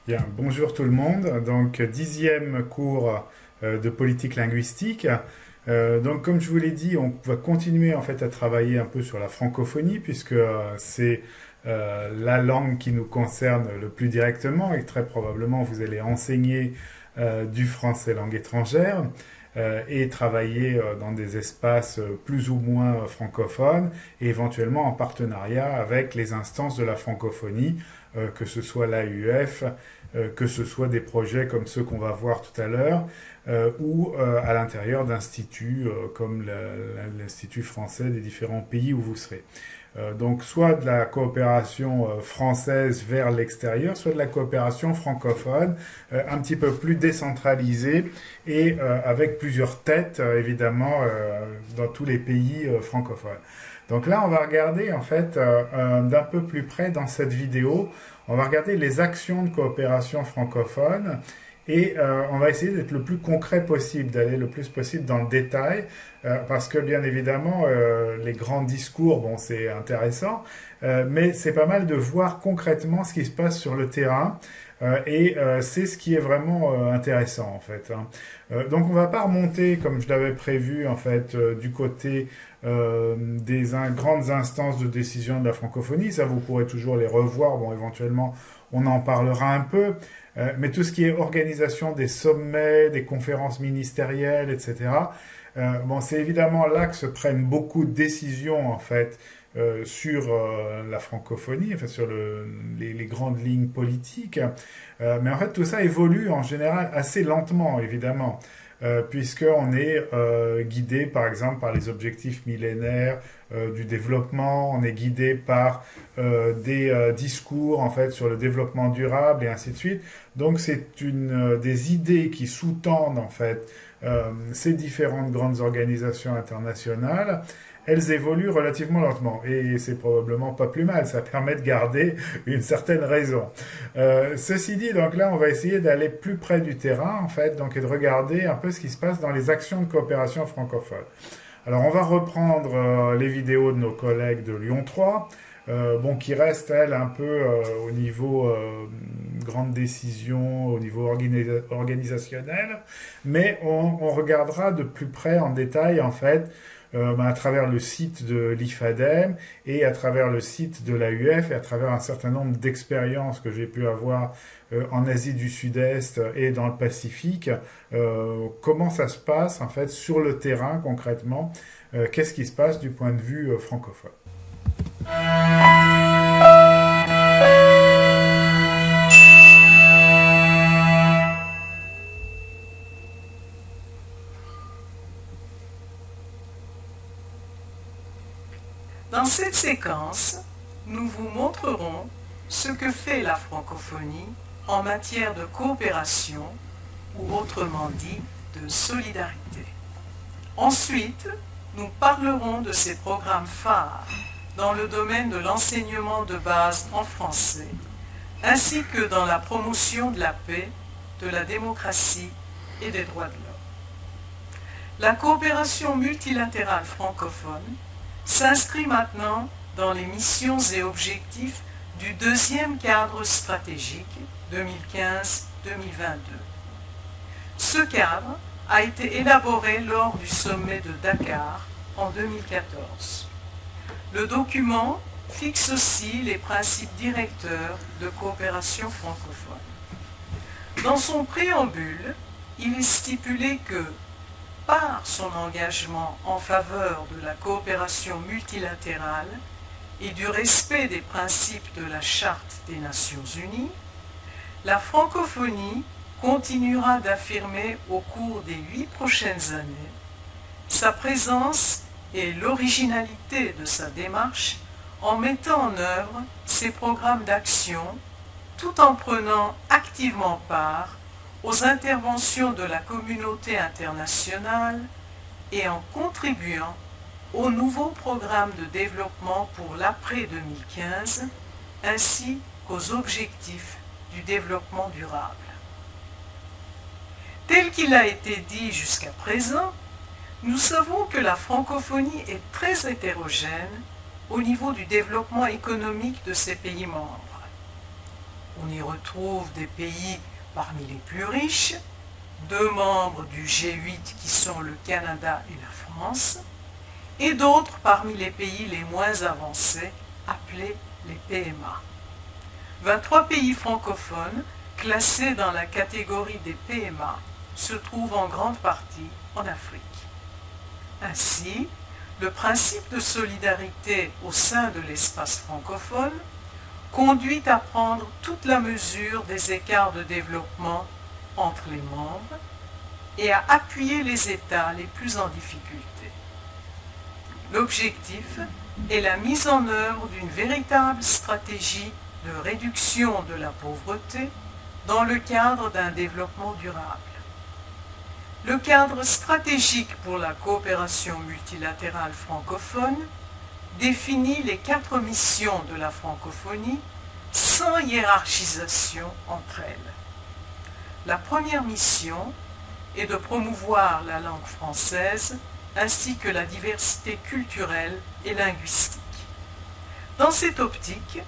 Bien, bonjour tout le monde. Donc, 10e cours de politique linguistique. Donc, comme je vous l'ai dit, on va continuer en fait à travailler un peu sur la francophonie puisque c'est la langue qui nous concerne le plus directement et que très probablement vous allez enseigner du français langue étrangère et travailler dans des espaces plus ou moins francophones et éventuellement en partenariat avec les instances de la francophonie, que ce soit l'AUF, que ce soit des projets comme ceux qu'on va voir tout à l'heure, ou à l'intérieur d'instituts comme l'Institut français des différents pays où vous serez. Donc soit de la coopération française vers l'extérieur, soit de la coopération francophone, un petit peu plus décentralisée et avec plusieurs têtes, évidemment, dans tous les pays francophones. Donc là, on va regarder en fait d'un peu plus près dans cette vidéo, on va regarder les actions de coopération francophone et on va essayer d'être le plus concret possible, d'aller le plus possible dans le détail, parce que bien évidemment, les grands discours, bon, c'est intéressant, mais c'est pas mal de voir concrètement ce qui se passe sur le terrain, et c'est ce qui est vraiment intéressant en fait. Donc on va pas remonter comme je l'avais prévu en fait du côté des grandes instances de décision de la francophonie, ça vous pourrez toujours les revoir, bon éventuellement on en parlera un peu, mais tout ce qui est organisation des sommets, des conférences ministérielles, etc. Bon, c'est évidemment là que se prennent beaucoup de décisions en fait sur la francophonie, enfin sur les grandes lignes politiques. Mais en fait, tout ça évolue en général assez lentement, évidemment. Puisqu'on est guidé par exemple par les objectifs millénaires du développement, on est guidé par des discours en fait sur le développement durable et ainsi de suite. Donc c'est des idées qui sous-tendent en fait ces différentes grandes organisations internationales. Elles évoluent relativement lentement et c'est probablement pas plus mal, ça permet de garder une certaine raison. Ceci dit, donc là on va essayer d'aller plus près du terrain en fait, donc et de regarder un peu ce qui se passe dans les actions de coopération francophone. Alors on va reprendre les vidéos de nos collègues de Lyon 3, bon, qui restent elles un peu au niveau grande décision, au niveau organisationnel, mais on regardera de plus près en détail en fait à travers le site de l'IFADEM et à travers le site de l'AUF et à travers un certain nombre d'expériences que j'ai pu avoir en Asie du Sud-Est et dans le Pacifique, comment ça se passe en fait sur le terrain concrètement, qu'est-ce qui se passe du point de vue francophone. Dans cette séquence, nous vous montrerons ce que fait la francophonie en matière de coopération ou autrement dit de solidarité. Ensuite, nous parlerons de ses programmes phares dans le domaine de l'enseignement de base en français, ainsi que dans la promotion de la paix, de la démocratie et des droits de l'homme. La coopération multilatérale francophone s'inscrit maintenant dans les missions et objectifs du deuxième cadre stratégique 2015-2022. Ce cadre a été élaboré lors du sommet de Dakar en 2014. Le document fixe aussi les principes directeurs de coopération francophone. Dans son préambule, il est stipulé que par son engagement en faveur de la coopération multilatérale et du respect des principes de la Charte des Nations Unies, la francophonie continuera d'affirmer au cours des 8 prochaines années sa présence et l'originalité de sa démarche en mettant en œuvre ses programmes d'action tout en prenant activement part aux interventions de la communauté internationale et en contribuant au nouveau programme de développement pour l'après 2015 ainsi qu'aux objectifs du développement durable. Tel qu'il a été dit jusqu'à présent, nous savons que la francophonie est très hétérogène au niveau du développement économique de ses pays membres. On y retrouve des pays parmi les plus riches, 2 membres du G8 qui sont le Canada et la France, et d'autres parmi les pays les moins avancés, appelés les PMA. 23 pays francophones classés dans la catégorie des PMA se trouvent en grande partie en Afrique. Ainsi, le principe de solidarité au sein de l'espace francophone conduit à prendre toute la mesure des écarts de développement entre les membres et à appuyer les États les plus en difficulté. L'objectif est la mise en œuvre d'une véritable stratégie de réduction de la pauvreté dans le cadre d'un développement durable. Le cadre stratégique pour la coopération multilatérale francophone définit les 4 missions de la francophonie sans hiérarchisation entre elles. La première mission est de promouvoir la langue française ainsi que la diversité culturelle et linguistique. Dans cette optique,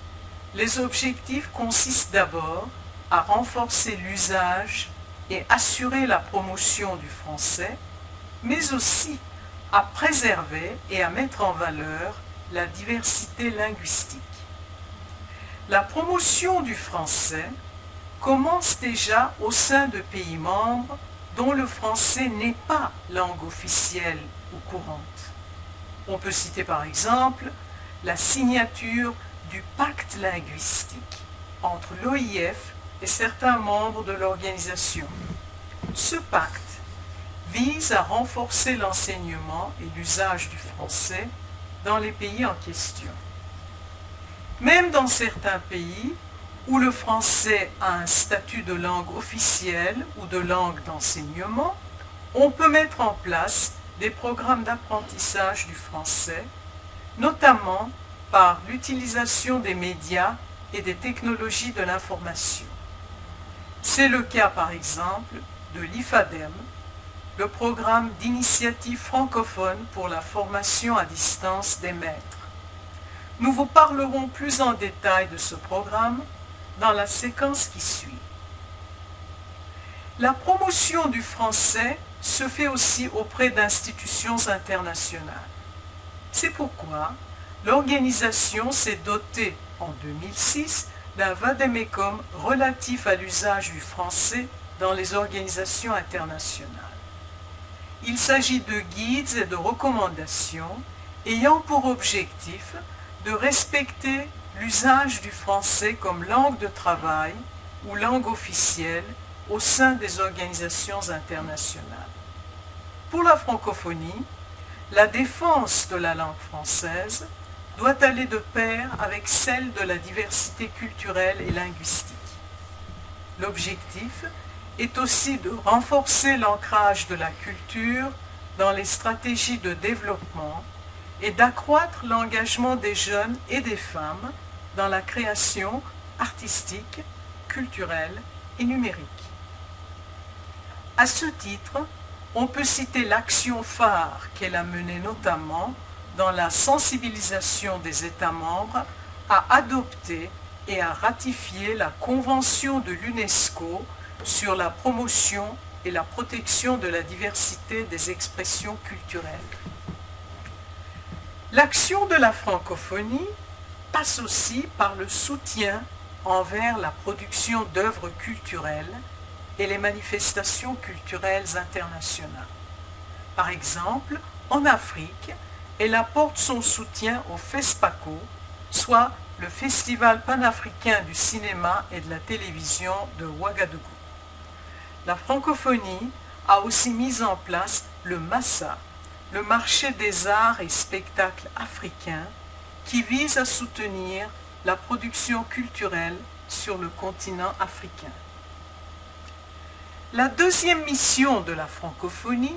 les objectifs consistent d'abord à renforcer l'usage et assurer la promotion du français, mais aussi à préserver et à mettre en valeur la diversité linguistique. La promotion du français commence déjà au sein de pays membres dont le français n'est pas langue officielle ou courante. On peut citer par exemple la signature du pacte linguistique entre l'OIF et certains membres de l'organisation. Ce pacte vise à renforcer l'enseignement et l'usage du français dans les pays en question. Même dans certains pays où le français a un statut de langue officielle ou de langue d'enseignement, on peut mettre en place des programmes d'apprentissage du français, notamment par l'utilisation des médias et des technologies de l'information. C'est le cas par exemple de l'IFADEM, le programme d'initiative francophone pour la formation à distance des maîtres. Nous vous parlerons plus en détail de ce programme dans la séquence qui suit. La promotion du français se fait aussi auprès d'institutions internationales. C'est pourquoi l'organisation s'est dotée en 2006 d'un vade-mecum relatif à l'usage du français dans les organisations internationales. Il s'agit de guides et de recommandations ayant pour objectif de respecter l'usage du français comme langue de travail ou langue officielle au sein des organisations internationales. Pour la francophonie, la défense de la langue française doit aller de pair avec celle de la diversité culturelle et linguistique. L'objectif est aussi de renforcer l'ancrage de la culture dans les stratégies de développement et d'accroître l'engagement des jeunes et des femmes dans la création artistique, culturelle et numérique. À ce titre, on peut citer l'action phare qu'elle a menée notamment dans la sensibilisation des États membres à adopter et à ratifier la Convention de l'UNESCO sur la promotion et la protection de la diversité des expressions culturelles. L'action de la francophonie passe aussi par le soutien envers la production d'œuvres culturelles et les manifestations culturelles internationales. Par exemple, en Afrique, elle apporte son soutien au FESPACO, soit le Festival panafricain du cinéma et de la télévision de Ouagadougou. La francophonie a aussi mis en place le MASSA, le marché des arts et spectacles africains, qui vise à soutenir la production culturelle sur le continent africain. La deuxième mission de la francophonie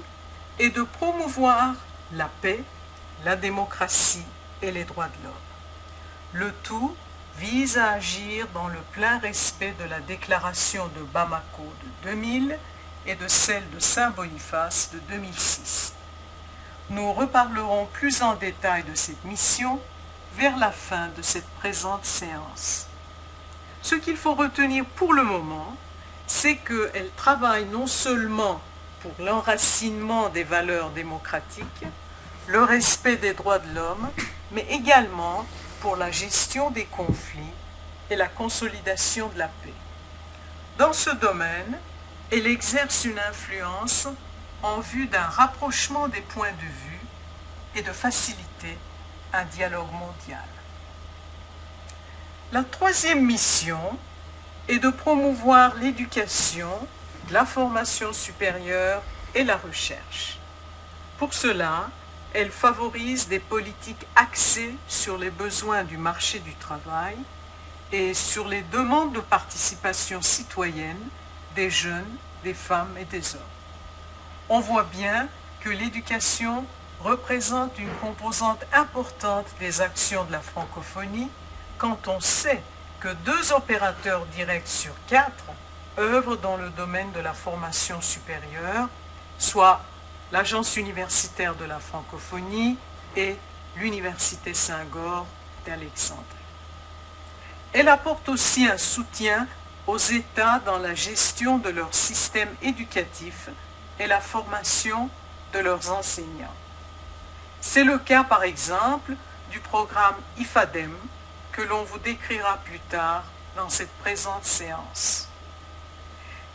est de promouvoir la paix, la démocratie et les droits de l'homme. Le tout vise à agir dans le plein respect de la déclaration de Bamako de 2000 et de celle de Saint-Boniface de 2006. Nous reparlerons plus en détail de cette mission vers la fin de cette présente séance. Ce qu'il faut retenir pour le moment, c'est qu'elle travaille non seulement pour l'enracinement des valeurs démocratiques, le respect des droits de l'homme, mais également pour la gestion des conflits et la consolidation de la paix. Dans ce domaine, elle exerce une influence en vue d'un rapprochement des points de vue et de faciliter un dialogue mondial. La troisième mission est de promouvoir l'éducation, la formation supérieure et la recherche. Pour cela, elle favorise des politiques axées sur les besoins du marché du travail et sur les demandes de participation citoyenne des jeunes, des femmes et des hommes. On voit bien que l'éducation représente une composante importante des actions de la francophonie quand on sait que 2 opérateurs directs sur 4 œuvrent dans le domaine de la formation supérieure, soit l'Agence universitaire de la francophonie et l'Université Saint-Goor d'Alexandrie. Elle apporte aussi un soutien aux États dans la gestion de leur système éducatif et la formation de leurs enseignants. C'est le cas, par exemple, du programme IFADEM, que l'on vous décrira plus tard dans cette présente séance.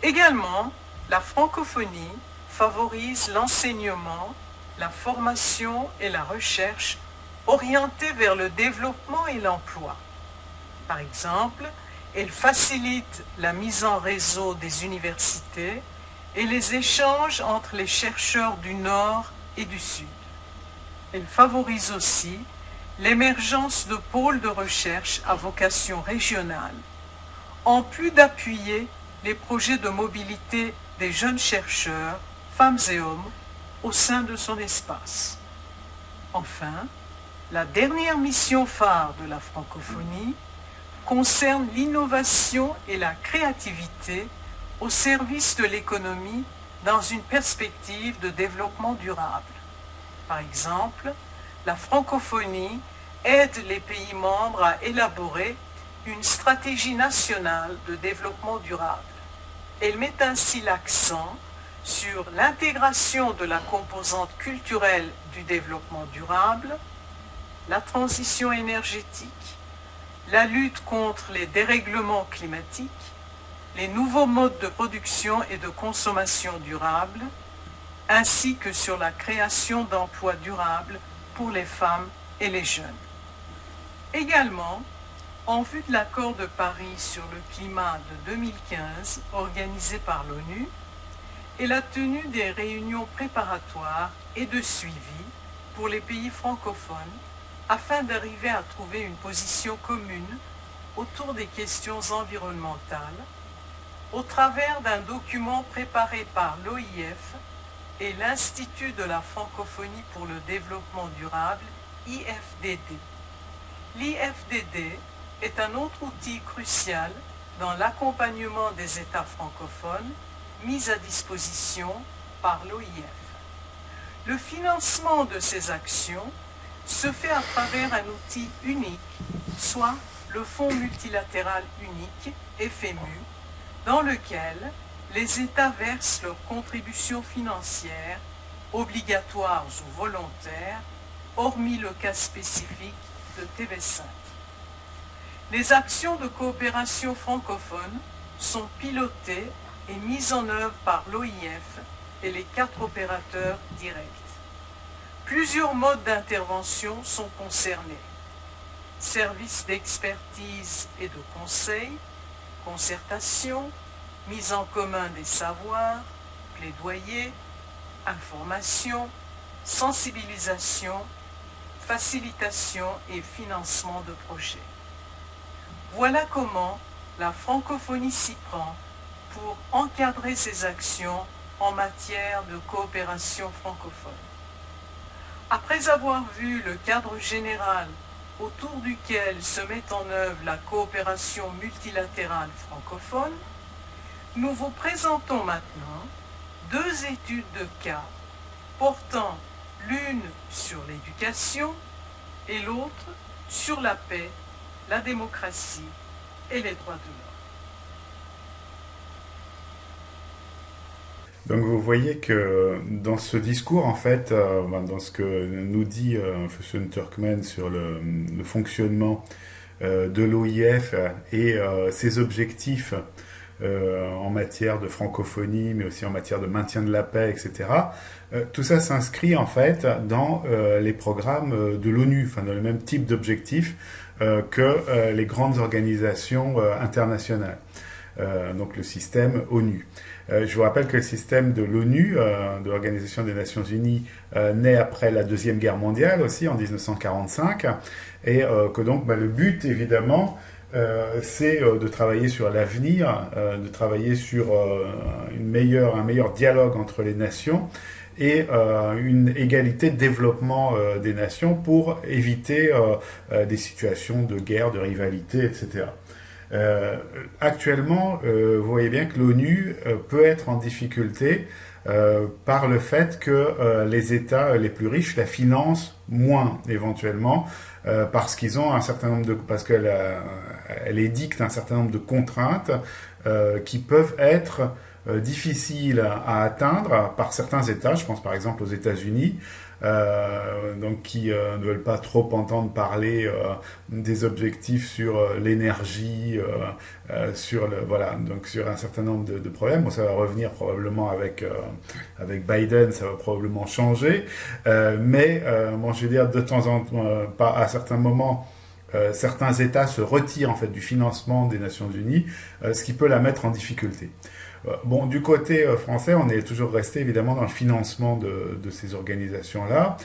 Également, la francophonie favorise l'enseignement, la formation et la recherche orientées vers le développement et l'emploi. Par exemple, elle facilite la mise en réseau des universités et les échanges entre les chercheurs du Nord et du Sud. Elle favorise aussi l'émergence de pôles de recherche à vocation régionale, en plus d'appuyer les projets de mobilité des jeunes chercheurs, femmes et hommes, au sein de son espace. Enfin, la dernière mission phare de la francophonie concerne l'innovation et la créativité au service de l'économie dans une perspective de développement durable. Par exemple, la francophonie aide les pays membres à élaborer une stratégie nationale de développement durable. Elle met ainsi l'accent sur l'intégration de la composante culturelle du développement durable, la transition énergétique, la lutte contre les dérèglements climatiques, les nouveaux modes de production et de consommation durables, ainsi que sur la création d'emplois durables pour les femmes et les jeunes. Également, en vue de l'accord de Paris sur le climat de 2015 organisé par l'ONU et la tenue des réunions préparatoires et de suivi pour les pays francophones afin d'arriver à trouver une position commune autour des questions environnementales au travers d'un document préparé par l'OIF et l'Institut de la francophonie pour le développement durable, IFDD. L'IFDD est un autre outil crucial dans l'accompagnement des États francophones mis à disposition par l'OIF. Le financement de ces actions se fait à travers un outil unique, soit le Fonds multilatéral unique, FMU, dans lequel les États versent leurs contributions financières, obligatoires ou volontaires, hormis le cas spécifique de TV5. Les actions de coopération francophone sont pilotées et mises en œuvre par l'OIF et les 4 opérateurs directs. Plusieurs modes d'intervention sont concernés. Services d'expertise et de conseil, concertation, mise en commun des savoirs, plaidoyer, information, sensibilisation, facilitation et financement de projets. Voilà comment la francophonie s'y prend pour encadrer ses actions en matière de coopération francophone. Après avoir vu le cadre général autour duquel se met en œuvre la coopération multilatérale francophone, nous vous présentons maintenant 2 études de cas portant l'une sur l'éducation et l'autre sur la paix, la démocratie et les droits de l'homme. Donc vous voyez que dans ce discours, en fait, dans ce que nous dit Füsun Türkmen sur le fonctionnement de l'OIF et ses objectifs en matière de francophonie, mais aussi en matière de maintien de la paix, etc. Tout ça s'inscrit en fait dans les programmes de l'ONU, enfin dans le même type d'objectifs que les grandes organisations internationales. Donc le système ONU. Je vous rappelle que le système de l'ONU, de l'Organisation des Nations Unies, naît après la Deuxième Guerre mondiale aussi, en 1945, et que donc le but, évidemment, c'est de travailler sur l'avenir, de travailler sur un meilleur dialogue entre les nations et une égalité de développement des nations pour éviter des situations de guerre, de rivalité, etc. Actuellement, vous voyez bien que l'ONU peut être en difficulté par le fait que les États les plus riches la financent moins éventuellement parce qu'ils ont un certain nombre parce qu'elle elle édicte un certain nombre de contraintes qui peuvent être difficiles à atteindre par certains États. Je pense par exemple aux États-Unis. Donc qui ne veulent pas trop entendre parler des objectifs sur l'énergie, sur donc sur un certain nombre de problèmes. Bon, ça va revenir probablement avec Biden, ça va probablement changer, mais je veux dire de temps en temps, pas à certains moments. Certains États se retirent en fait du financement des Nations Unies, ce qui peut la mettre en difficulté. Bon, du côté français, on est toujours resté évidemment dans le financement de ces organisations-là,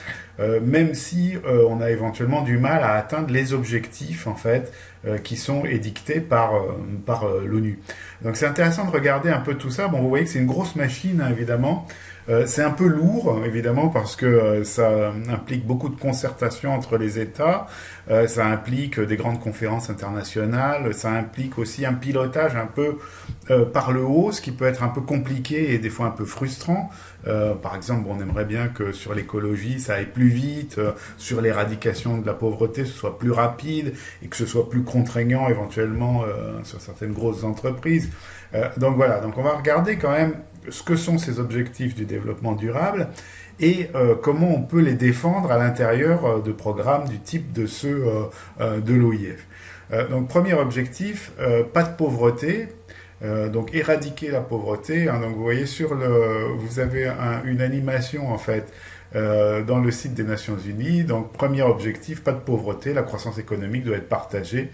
même si on a éventuellement du mal à atteindre les objectifs en fait qui sont édictés par l'ONU. Donc c'est intéressant de regarder un peu tout ça. Bon, vous voyez que c'est une grosse machine, hein, évidemment. C'est un peu lourd, évidemment, parce que ça implique beaucoup de concertation entre les États, ça implique des grandes conférences internationales, ça implique aussi un pilotage un peu par le haut, ce qui peut être un peu compliqué et des fois un peu frustrant. Par exemple, on aimerait bien que sur l'écologie, ça aille plus vite, sur l'éradication de la pauvreté, ce soit plus rapide et que ce soit plus contraignant éventuellement sur certaines grosses entreprises. Donc voilà, donc on va regarder quand même ce que sont ces objectifs du développement durable et comment on peut les défendre à l'intérieur de programmes du type de ceux de l'OIF. Donc premier objectif, pas de pauvreté. Donc éradiquer la pauvreté. Hein, donc vous voyez vous avez une animation en fait dans le site des Nations Unies. Donc premier objectif, pas de pauvreté. La croissance économique doit être partagée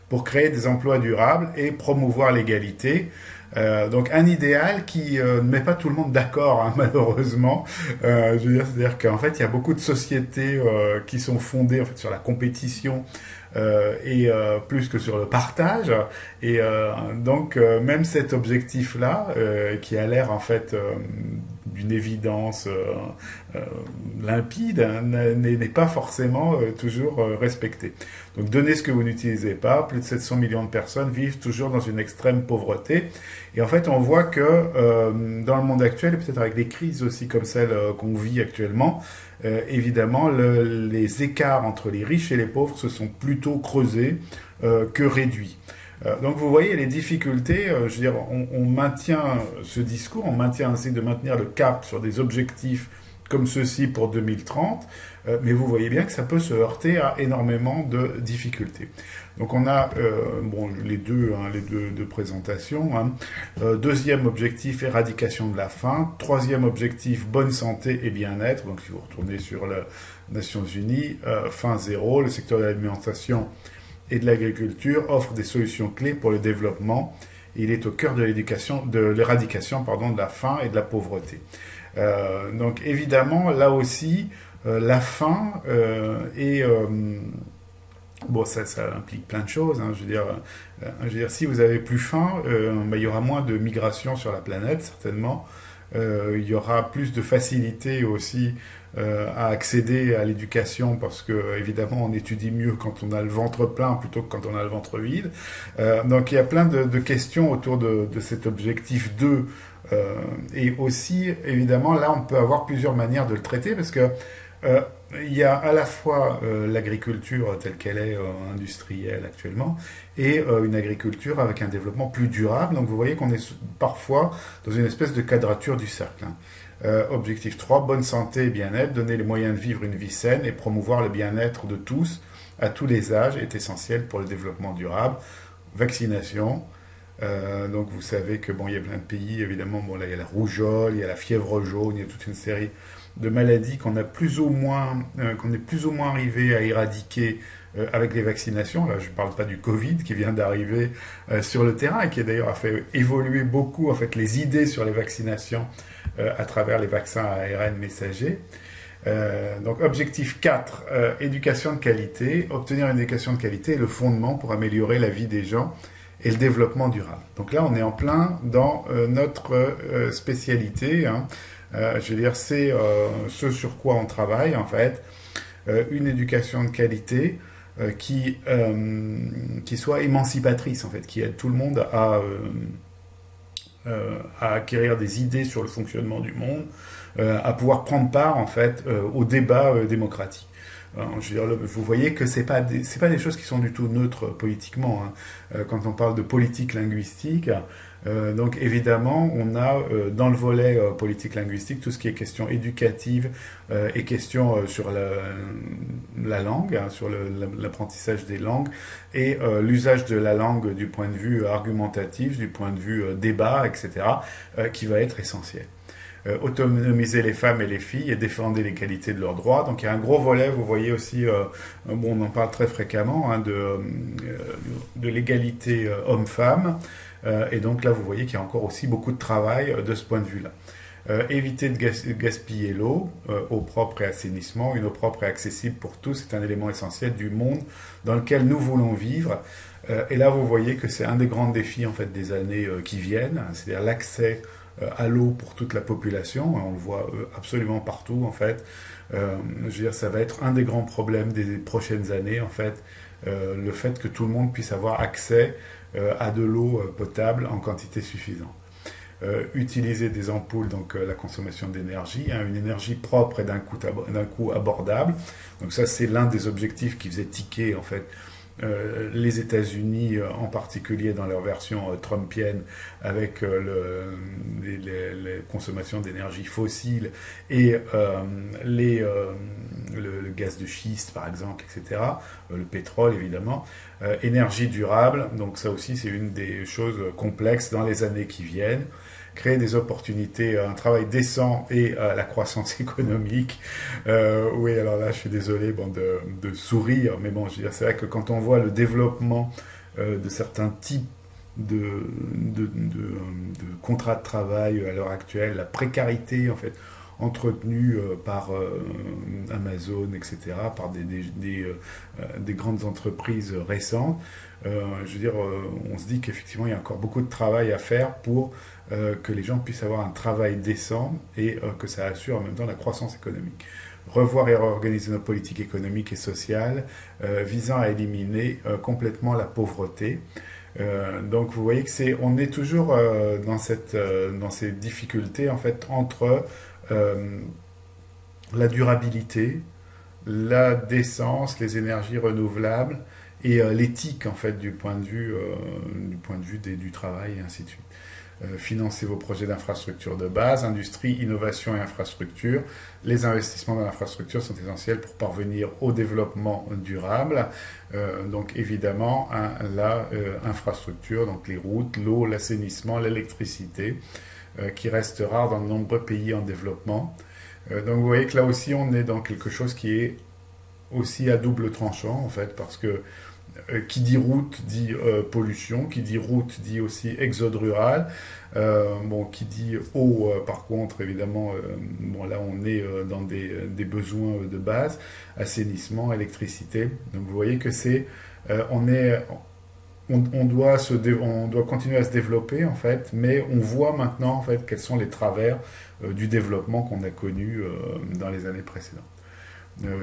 pour créer des emplois durables et promouvoir l'égalité. Donc un idéal qui ne met pas tout le monde d'accord, hein, malheureusement. Je veux dire, c'est-à-dire qu'en fait, il y a beaucoup de sociétés qui sont fondées en fait sur la compétition et plus que sur le partage. Et donc même cet objectif-là, qui a l'air en fait d'une évidence limpide, hein, n'est pas forcément toujours respecté. Donc donnez ce que vous n'utilisez pas. Plus de 700 millions de personnes vivent toujours dans une extrême pauvreté. Et en fait, on voit que dans le monde actuel, et peut-être avec des crises aussi comme celle qu'on vit actuellement, évidemment, les écarts entre les riches et les pauvres se sont plutôt creusés que réduits. Donc vous voyez les difficultés, je veux dire, on maintient ce discours, on essaie de maintenir le cap sur des objectifs comme ceci pour 2030, mais vous voyez bien que ça peut se heurter à énormément de difficultés. Donc on a les deux présentations. Hein. Deuxième objectif, éradication de la faim. Troisième objectif, bonne santé et bien-être. Donc si vous retournez sur les Nations Unies, faim zéro, le secteur de l'alimentation et de l'agriculture offre des solutions clés pour le développement. Il est au cœur de l'éradication de la faim et de la pauvreté. Donc évidemment, là aussi, la faim ça implique plein de choses. Hein. Je veux dire, si vous avez plus faim, il y aura moins de migration sur la planète, certainement. Il y aura plus de facilité aussi à accéder à l'éducation parce que évidemment on étudie mieux quand on a le ventre plein plutôt que quand on a le ventre vide. Donc il y a plein de questions autour de cet objectif 2 et aussi évidemment là on peut avoir plusieurs manières de le traiter parce que il y a à la fois l'agriculture telle qu'elle est industrielle actuellement et une agriculture avec un développement plus durable. Donc vous voyez qu'on est parfois dans une espèce de quadrature du cercle, hein. Objectif 3, bonne santé et bien-être, donner les moyens de vivre une vie saine et promouvoir le bien-être de tous à tous les âges est essentiel pour le développement durable. Vaccination. Donc vous savez que bon, il y a plein de pays, évidemment, bon, là, il y a la rougeole, il y a la fièvre jaune, il y a toute une série de maladies qu'on est plus ou moins arrivé à éradiquer avec les vaccinations. Là, je ne parle pas du Covid qui vient d'arriver sur le terrain et qui d'ailleurs a fait évoluer beaucoup en fait, les idées sur les vaccinations à travers les vaccins à ARN messagers. Donc objectif 4, éducation de qualité. Obtenir une éducation de qualité est le fondement pour améliorer la vie des gens et le développement durable. Donc là, on est en plein dans notre spécialité, hein. Je veux dire, c'est ce sur quoi on travaille, en fait. Une éducation de qualité qui soit émancipatrice, en fait, qui aide tout le monde à acquérir des idées sur le fonctionnement du monde, à pouvoir prendre part, en fait, au débat démocratique. Je veux dire, vous voyez que c'est pas des choses qui sont du tout neutres politiquement, hein. Quand on parle de politique linguistique, donc évidemment, on a dans le volet politique linguistique tout ce qui est question éducative et question sur la langue, hein, sur l'apprentissage des langues et l'usage de la langue du point de vue argumentatif, du point de vue débat, etc., qui va être essentiel. Autonomiser les femmes et les filles et défendre les qualités de leurs droits. Donc il y a un gros volet, vous voyez aussi, bon, on en parle très fréquemment, hein, de l'égalité homme-femme. Et donc là, vous voyez qu'il y a encore aussi beaucoup de travail de ce point de vue-là. Éviter de gaspiller l'eau, eau propre et assainissement. Une eau propre et accessible pour tous est un élément essentiel du monde dans lequel nous voulons vivre. Et là, vous voyez que c'est un des grands défis en fait, des années qui viennent, c'est-à-dire l'accès à l'eau pour toute la population. On le voit absolument partout, en fait. Je veux dire, ça va être un des grands problèmes des prochaines années, en fait. Le fait que tout le monde puisse avoir accès à de l'eau potable en quantité suffisante. Utiliser des ampoules, donc la consommation d'énergie, hein, une énergie propre et d'un coût abordable. Donc ça, c'est l'un des objectifs qui faisait tiquer, en fait, les États-Unis en particulier dans leur version trumpienne avec les consommations d'énergie fossile et le gaz de schiste par exemple, etc., le pétrole évidemment, énergie durable, donc ça aussi c'est une des choses complexes dans les années qui viennent. Créer des opportunités, un travail décent et la croissance économique. Oui, alors là, je suis désolé de sourire, mais bon, je veux dire, c'est vrai que quand on voit le développement de certains types de contrats de travail à l'heure actuelle, la précarité, en fait, entretenue par Amazon, etc., par des grandes entreprises récentes, je veux dire, on se dit qu'effectivement, il y a encore beaucoup de travail à faire pour que les gens puissent avoir un travail décent et que ça assure en même temps la croissance économique. Revoir et réorganiser nos politiques économiques et sociales visant à éliminer complètement la pauvreté. Donc vous voyez que on est toujours dans ces difficultés en fait entre la durabilité, la décence, les énergies renouvelables et l'éthique en fait du point de vue du travail et ainsi de suite. Financer vos projets d'infrastructure de base, industrie, innovation et infrastructure. Les investissements dans l'infrastructure sont essentiels pour parvenir au développement durable. Donc évidemment, infrastructure, donc les routes, l'eau, l'assainissement, l'électricité, qui reste rare dans de nombreux pays en développement. Donc vous voyez que là aussi, on est dans quelque chose qui est aussi à double tranchant, en fait, parce que qui dit route dit pollution, qui dit route dit aussi exode rural, qui dit eau par contre évidemment, là on est dans des besoins de base, assainissement, électricité, donc vous voyez que on doit continuer à se développer en fait, mais on voit maintenant en fait quels sont les travers du développement qu'on a connu dans les années précédentes.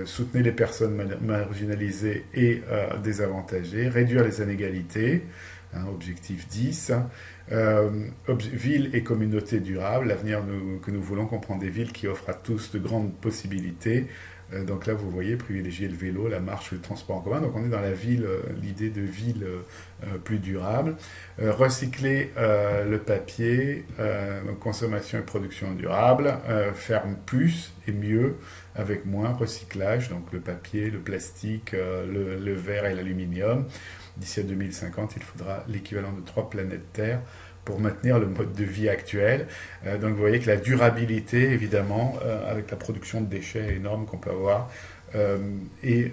Soutenir les personnes marginalisées et désavantagées, réduire les inégalités, hein, objectif 10, villes et communautés durables, l'avenir que nous voulons comprendre des villes qui offrent à tous de grandes possibilités, Donc là, vous voyez, privilégier le vélo, la marche, le transport en commun. Donc on est dans la ville, l'idée de ville plus durable. Recycler le papier, donc consommation et production durable. Faire plus et mieux avec moins, recyclage, donc le papier, le plastique, le verre et l'aluminium. D'ici à 2050, il faudra l'équivalent de 3 planètes Terre pour maintenir le mode de vie actuel. Donc vous voyez que la durabilité, évidemment, avec la production de déchets énorme qu'on peut avoir, est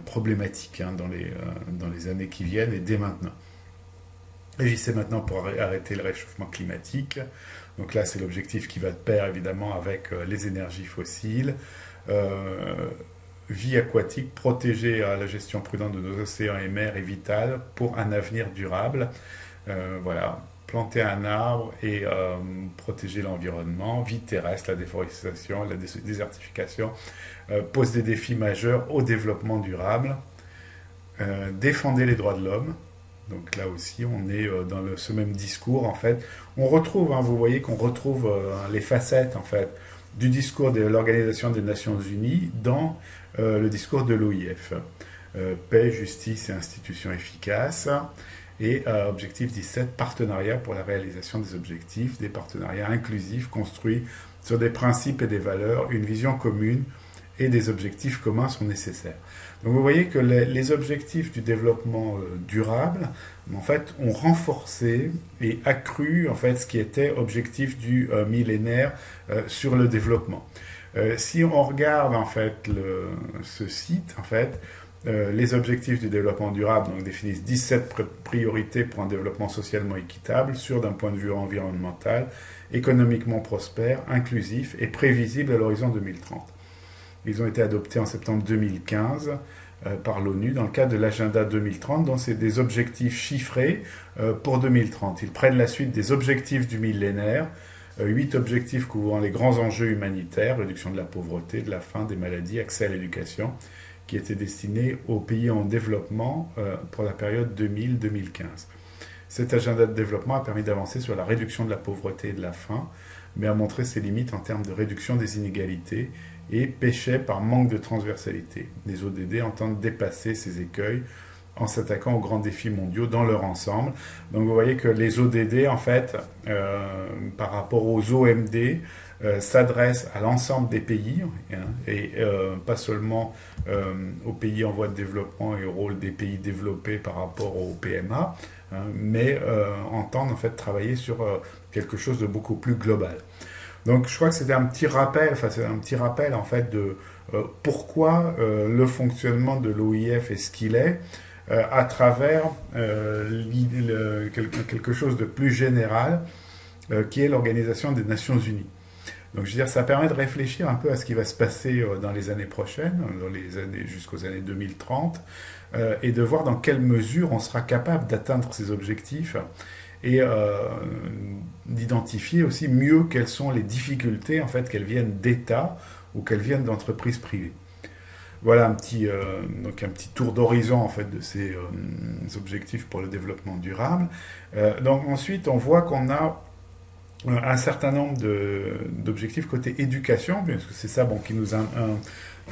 problématique dans les années qui viennent et dès maintenant. Agissez maintenant pour arrêter le réchauffement climatique. Donc là, c'est l'objectif qui va de pair, évidemment, avec les énergies fossiles. Vie aquatique, protéger la gestion prudente de nos océans et mers est vitale pour un avenir durable. Voilà, planter un arbre et protéger l'environnement. Vie terrestre, la déforestation, la désertification posent des défis majeurs au développement durable. Défendez les droits de l'homme. Donc là aussi, on est dans ce même discours, en fait. On retrouve, vous voyez qu'on retrouve les facettes, en fait, du discours de l'Organisation des Nations Unies dans le discours de l'OIF. Paix, justice et institutions efficaces. Et objectif 17, partenariat pour la réalisation des objectifs, des partenariats inclusifs construits sur des principes et des valeurs, une vision commune et des objectifs communs sont nécessaires. Donc vous voyez que les objectifs du développement durable, en fait, ont renforcé et accru en fait ce qui était objectif du millénaire sur le développement. Si on regarde en fait ce site, en fait, les objectifs du développement durable donc, définissent 17 priorités pour un développement socialement équitable, sûr d'un point de vue environnemental, économiquement prospère, inclusif et prévisible à l'horizon 2030. Ils ont été adoptés en septembre 2015 par l'ONU dans le cadre de l'agenda 2030, dont c'est des objectifs chiffrés pour 2030. Ils prennent la suite des objectifs du millénaire, 8 objectifs couvrant les grands enjeux humanitaires, réduction de la pauvreté, de la faim, des maladies, accès à l'éducation, qui étaient destinés aux pays en développement pour la période 2000-2015. Cet agenda de développement a permis d'avancer sur la réduction de la pauvreté et de la faim, mais a montré ses limites en termes de réduction des inégalités et péchait par manque de transversalité. Les ODD entendent dépasser ces écueils en s'attaquant aux grands défis mondiaux dans leur ensemble. Donc vous voyez que les ODD, en fait, par rapport aux OMD, s'adressent à l'ensemble des pays, et pas seulement aux pays en voie de développement et au rôle des pays développés par rapport au PMA, mais entendent en fait travailler sur quelque chose de beaucoup plus global. Donc je crois que c'était un petit rappel, en fait de pourquoi le fonctionnement de l'OIF est ce qu'il est, à travers quelque chose de plus général, qui est l'Organisation des Nations Unies. Donc je veux dire, ça permet de réfléchir un peu à ce qui va se passer dans les années prochaines, jusqu'aux années 2030, et de voir dans quelle mesure on sera capable d'atteindre ces objectifs et d'identifier aussi mieux quelles sont les difficultés, en fait, qu'elles viennent d'États ou qu'elles viennent d'entreprises privées. Voilà un petit tour d'horizon en fait de ces objectifs pour le développement durable. Donc ensuite, on voit qu'on a un certain nombre d'objectifs côté éducation, parce que c'est ça qui nous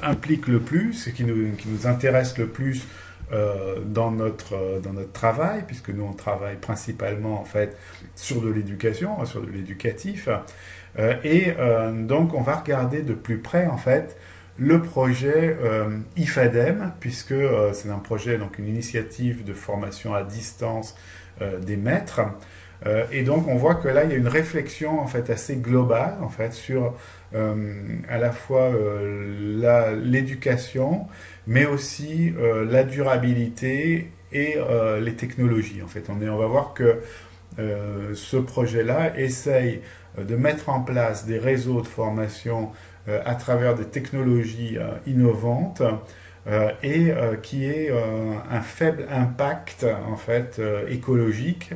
implique le plus et qui nous intéresse le plus dans notre travail, puisque nous on travaille principalement en fait sur de l'éducation, sur de l'éducatif, et donc on va regarder de plus près en fait le projet IFADEM, puisque c'est un projet, donc une initiative de formation à distance des maîtres. Et donc on voit que là il y a une réflexion en fait assez globale en fait sur à la fois l'éducation, mais aussi la durabilité et les technologies. En fait, on va voir que ce projet-là essaye de mettre en place des réseaux de formation à travers des technologies innovantes et qui ait un faible impact en fait écologique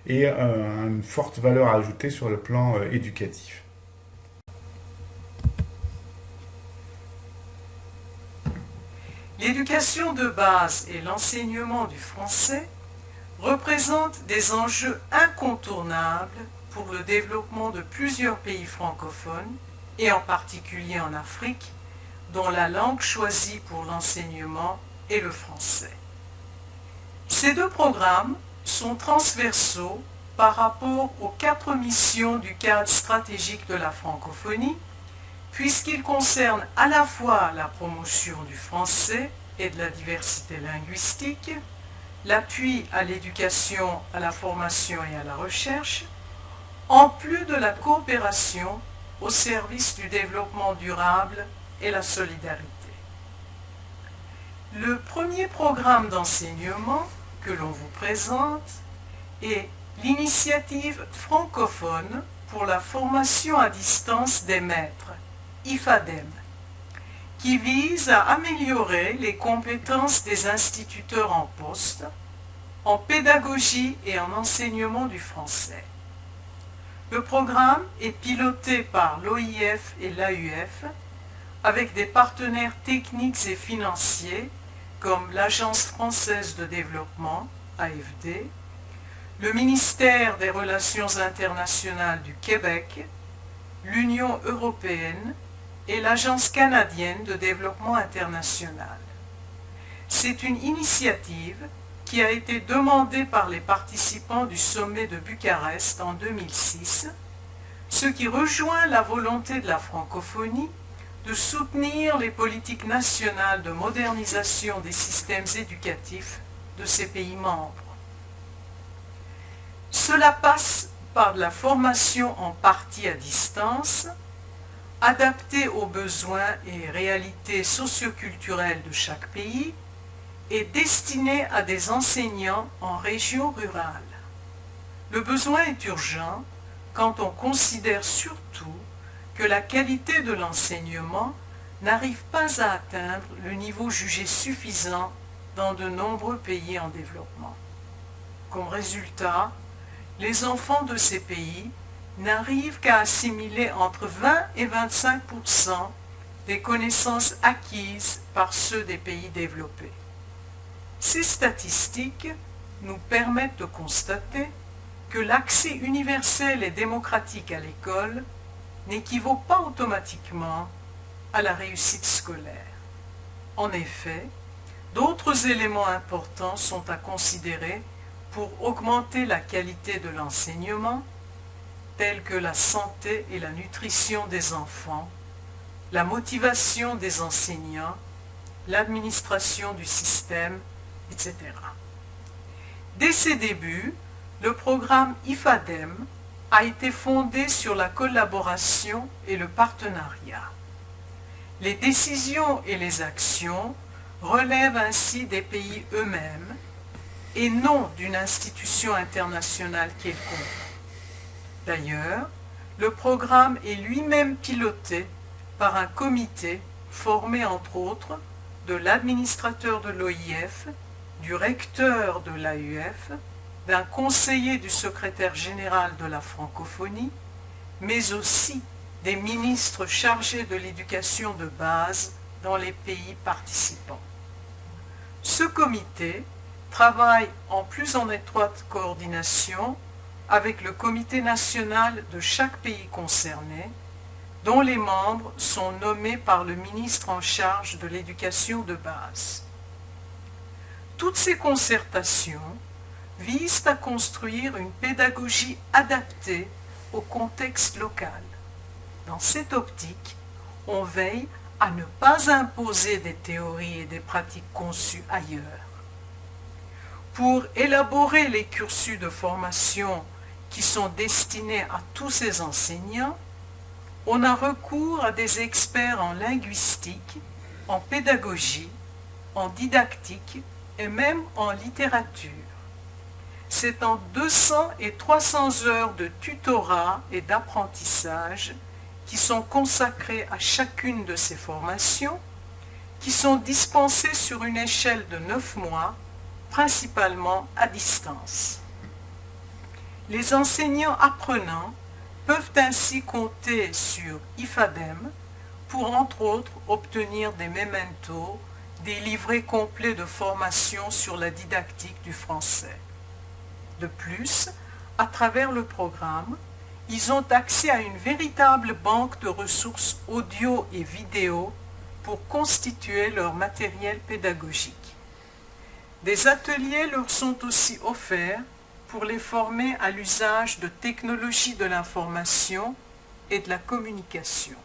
et une forte valeur ajoutée sur le plan éducatif. L'éducation de base et l'enseignement du français représentent des enjeux incontournables pour le développement de plusieurs pays francophones, et en particulier en Afrique, dont la langue choisie pour l'enseignement est le français. Ces deux programmes sont transversaux par rapport aux 4 missions du cadre stratégique de la francophonie, puisqu'ils concernent à la fois la promotion du français et de la diversité linguistique, l'appui à l'éducation, à la formation et à la recherche, en plus de la coopération au service du développement durable et la solidarité. Le premier programme d'enseignement que l'on vous présente est l'initiative francophone pour la formation à distance des maîtres, IFADEM, qui vise à améliorer les compétences des instituteurs en poste, en pédagogie et en enseignement du français. Le programme est piloté par l'OIF et l'AUF avec des partenaires techniques et financiers comme l'Agence française de développement, AFD, le ministère des Relations internationales du Québec, l'Union européenne et l'Agence canadienne de développement international. C'est une initiative qui a été demandée par les participants du sommet de Bucarest en 2006, ce qui rejoint la volonté de la francophonie de soutenir les politiques nationales de modernisation des systèmes éducatifs de ces pays membres. Cela passe par de la formation en partie à distance, adaptée aux besoins et réalités socioculturelles de chaque pays et destinée à des enseignants en région rurale. Le besoin est urgent quand on considère surtout que la qualité de l'enseignement n'arrive pas à atteindre le niveau jugé suffisant dans de nombreux pays en développement. Comme résultat, les enfants de ces pays n'arrivent qu'à assimiler entre 20 et 25% des connaissances acquises par ceux des pays développés. Ces statistiques nous permettent de constater que l'accès universel et démocratique à l'école n'équivaut pas automatiquement à la réussite scolaire. En effet, d'autres éléments importants sont à considérer pour augmenter la qualité de l'enseignement, tels que la santé et la nutrition des enfants, la motivation des enseignants, l'administration du système, etc. Dès ses débuts, le programme IFADEM a été fondé sur la collaboration et le partenariat. Les décisions et les actions relèvent ainsi des pays eux-mêmes et non d'une institution internationale quelconque. D'ailleurs, le programme est lui-même piloté par un comité formé entre autres de l'administrateur de l'OIF, du recteur de l'AUF, d'un conseiller du secrétaire général de la francophonie, mais aussi des ministres chargés de l'éducation de base dans les pays participants. Ce comité travaille en plus en étroite coordination avec le comité national de chaque pays concerné, dont les membres sont nommés par le ministre en charge de l'éducation de base. Toutes ces concertations visent à construire une pédagogie adaptée au contexte local. Dans cette optique, on veille à ne pas imposer des théories et des pratiques conçues ailleurs. Pour élaborer les cursus de formation qui sont destinés à tous ces enseignants, on a recours à des experts en linguistique, en pédagogie, en didactique et même en littérature. C'est en 200 et 300 heures de tutorat et d'apprentissage qui sont consacrées à chacune de ces formations, qui sont dispensées sur une échelle de 9 mois, principalement à distance. Les enseignants apprenants peuvent ainsi compter sur IFADEM pour, entre autres, obtenir des mementos, des livrets complets de formation sur la didactique du français. De plus, à travers le programme, ils ont accès à une véritable banque de ressources audio et vidéo pour constituer leur matériel pédagogique. Des ateliers leur sont aussi offerts pour les former à l'usage de technologies de l'information et de la communication.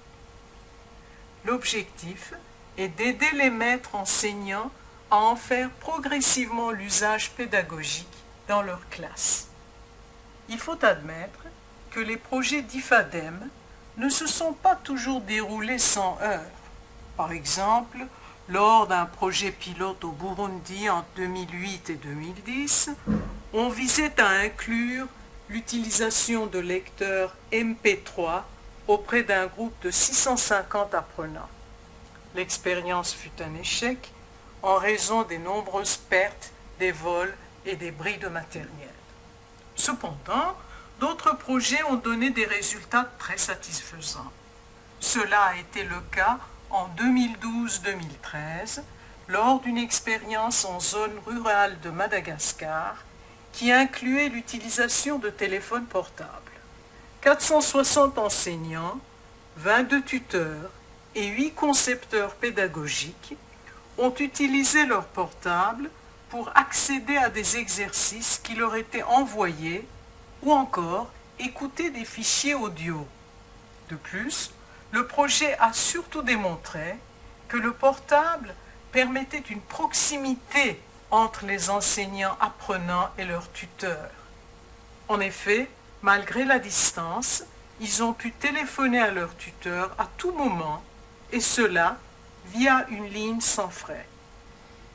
L'objectif est d'aider les maîtres enseignants à en faire progressivement l'usage pédagogique dans leur classe. Il faut admettre que les projets d'IFADEM ne se sont pas toujours déroulés sans heurts. Par exemple, lors d'un projet pilote au Burundi en 2008 et 2010, on visait à inclure l'utilisation de lecteurs MP3 auprès d'un groupe de 650 apprenants. L'expérience fut un échec en raison des nombreuses pertes, des vols et des bris de matériel. Cependant, d'autres projets ont donné des résultats très satisfaisants. Cela a été le cas en 2012-2013 lors d'une expérience en zone rurale de Madagascar qui incluait l'utilisation de téléphones portables. 460 enseignants, 22 tuteurs et 8 concepteurs pédagogiques ont utilisé leur portable pour accéder à des exercices qui leur étaient envoyés ou encore écouter des fichiers audio. De plus, le projet a surtout démontré que le portable permettait une proximité entre les enseignants apprenants et leurs tuteurs. En effet, malgré la distance, ils ont pu téléphoner à leur tuteur à tout moment, et cela via une ligne sans frais.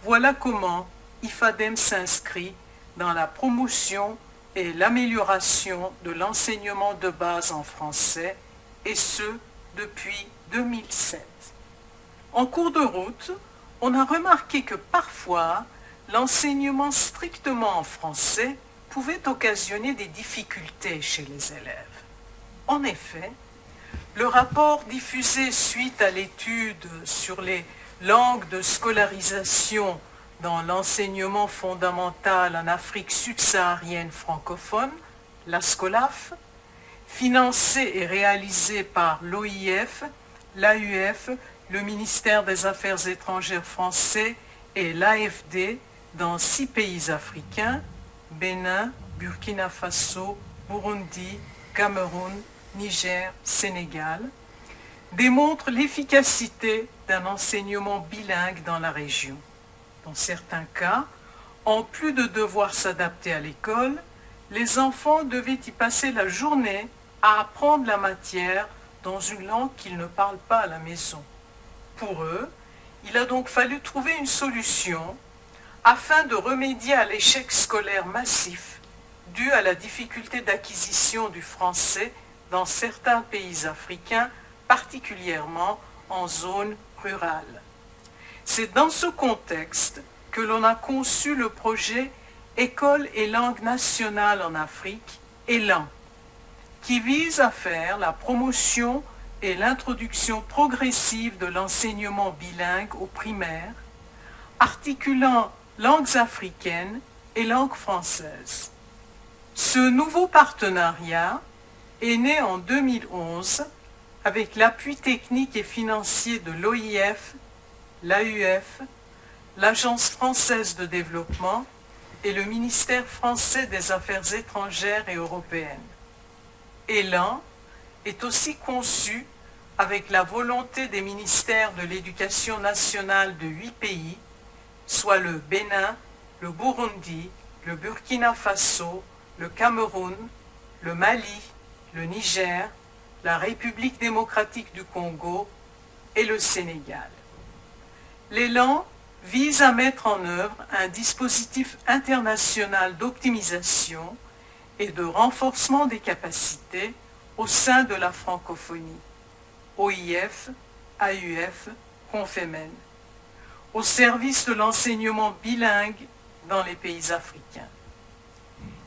Voilà comment IFADEM s'inscrit dans la promotion et l'amélioration de l'enseignement de base en français, et ce, depuis 2007. En cours de route, on a remarqué que parfois, l'enseignement strictement en français pouvait occasionner des difficultés chez les élèves. En effet, le rapport diffusé suite à l'étude sur les langues de scolarisation dans l'enseignement fondamental en Afrique subsaharienne francophone, la SCOLAF, financé et réalisé par l'OIF, l'AUF, le ministère des Affaires étrangères français et l'AFD dans 6 pays africains, Bénin, Burkina Faso, Burundi, Cameroun, Niger, Sénégal, démontre l'efficacité d'un enseignement bilingue dans la région. Dans certains cas, en plus de devoir s'adapter à l'école, les enfants devaient y passer la journée à apprendre la matière dans une langue qu'ils ne parlent pas à la maison. Pour eux, il a donc fallu trouver une solution afin de remédier à l'échec scolaire massif dû à la difficulté d'acquisition du français dans certains pays africains, particulièrement en zone rurale. C'est dans ce contexte que l'on a conçu le projet École et langue nationale en Afrique, ELAN, qui vise à faire la promotion et l'introduction progressive de l'enseignement bilingue au primaire, articulant langues africaines et langue française. Ce nouveau partenariat est né en 2011 avec l'appui technique et financier de l'OIF, l'AUF, l'Agence française de développement et le ministère français des Affaires étrangères et européennes. ELAN est aussi conçu avec la volonté des ministères de l'Éducation nationale de 8 pays, soit le Bénin, le Burundi, le Burkina Faso, le Cameroun, le Mali, le Niger, la République démocratique du Congo et le Sénégal. L'élan vise à mettre en œuvre un dispositif international d'optimisation et de renforcement des capacités au sein de la francophonie, OIF, AUF, Confemen, au service de l'enseignement bilingue dans les pays africains.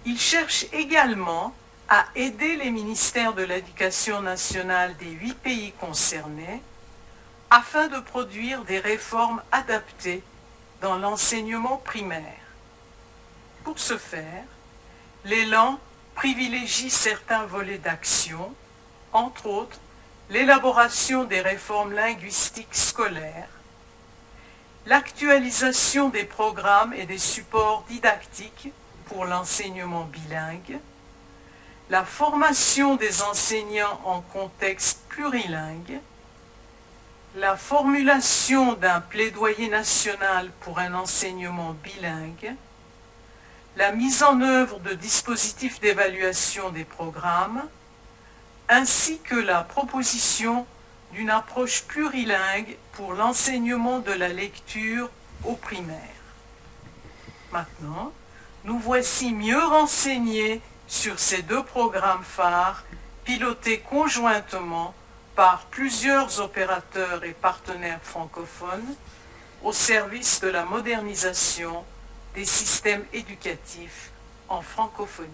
Il cherche également à aider les ministères de l'Éducation nationale des 8 pays concernés afin de produire des réformes adaptées dans l'enseignement primaire. Pour ce faire, l'élan privilégie certains volets d'action, entre autres l'élaboration des réformes linguistiques scolaires, l'actualisation des programmes et des supports didactiques pour l'enseignement bilingue, la formation des enseignants en contexte plurilingue, la formulation d'un plaidoyer national pour un enseignement bilingue, la mise en œuvre de dispositifs d'évaluation des programmes, ainsi que la proposition d'une approche plurilingue pour l'enseignement de la lecture au primaire. Maintenant, nous voici mieux renseignés sur ces deux programmes phares pilotés conjointement par plusieurs opérateurs et partenaires francophones au service de la modernisation des systèmes éducatifs en francophonie.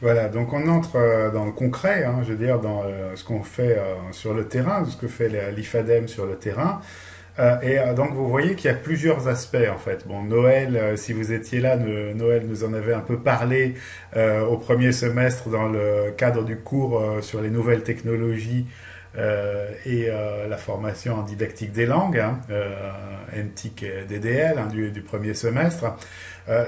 Voilà, donc on entre dans le concret, hein, je veux dire, dans ce qu'on fait sur le terrain, ce que fait l'IFADEM sur le terrain. Donc vous voyez qu'il y a plusieurs aspects en fait. Bon, Noël, si vous étiez là, Noël nous en avait un peu parlé au premier semestre dans le cadre du cours sur les nouvelles technologies et la formation en didactique des langues, hein, NTIC et DDL hein, du premier semestre.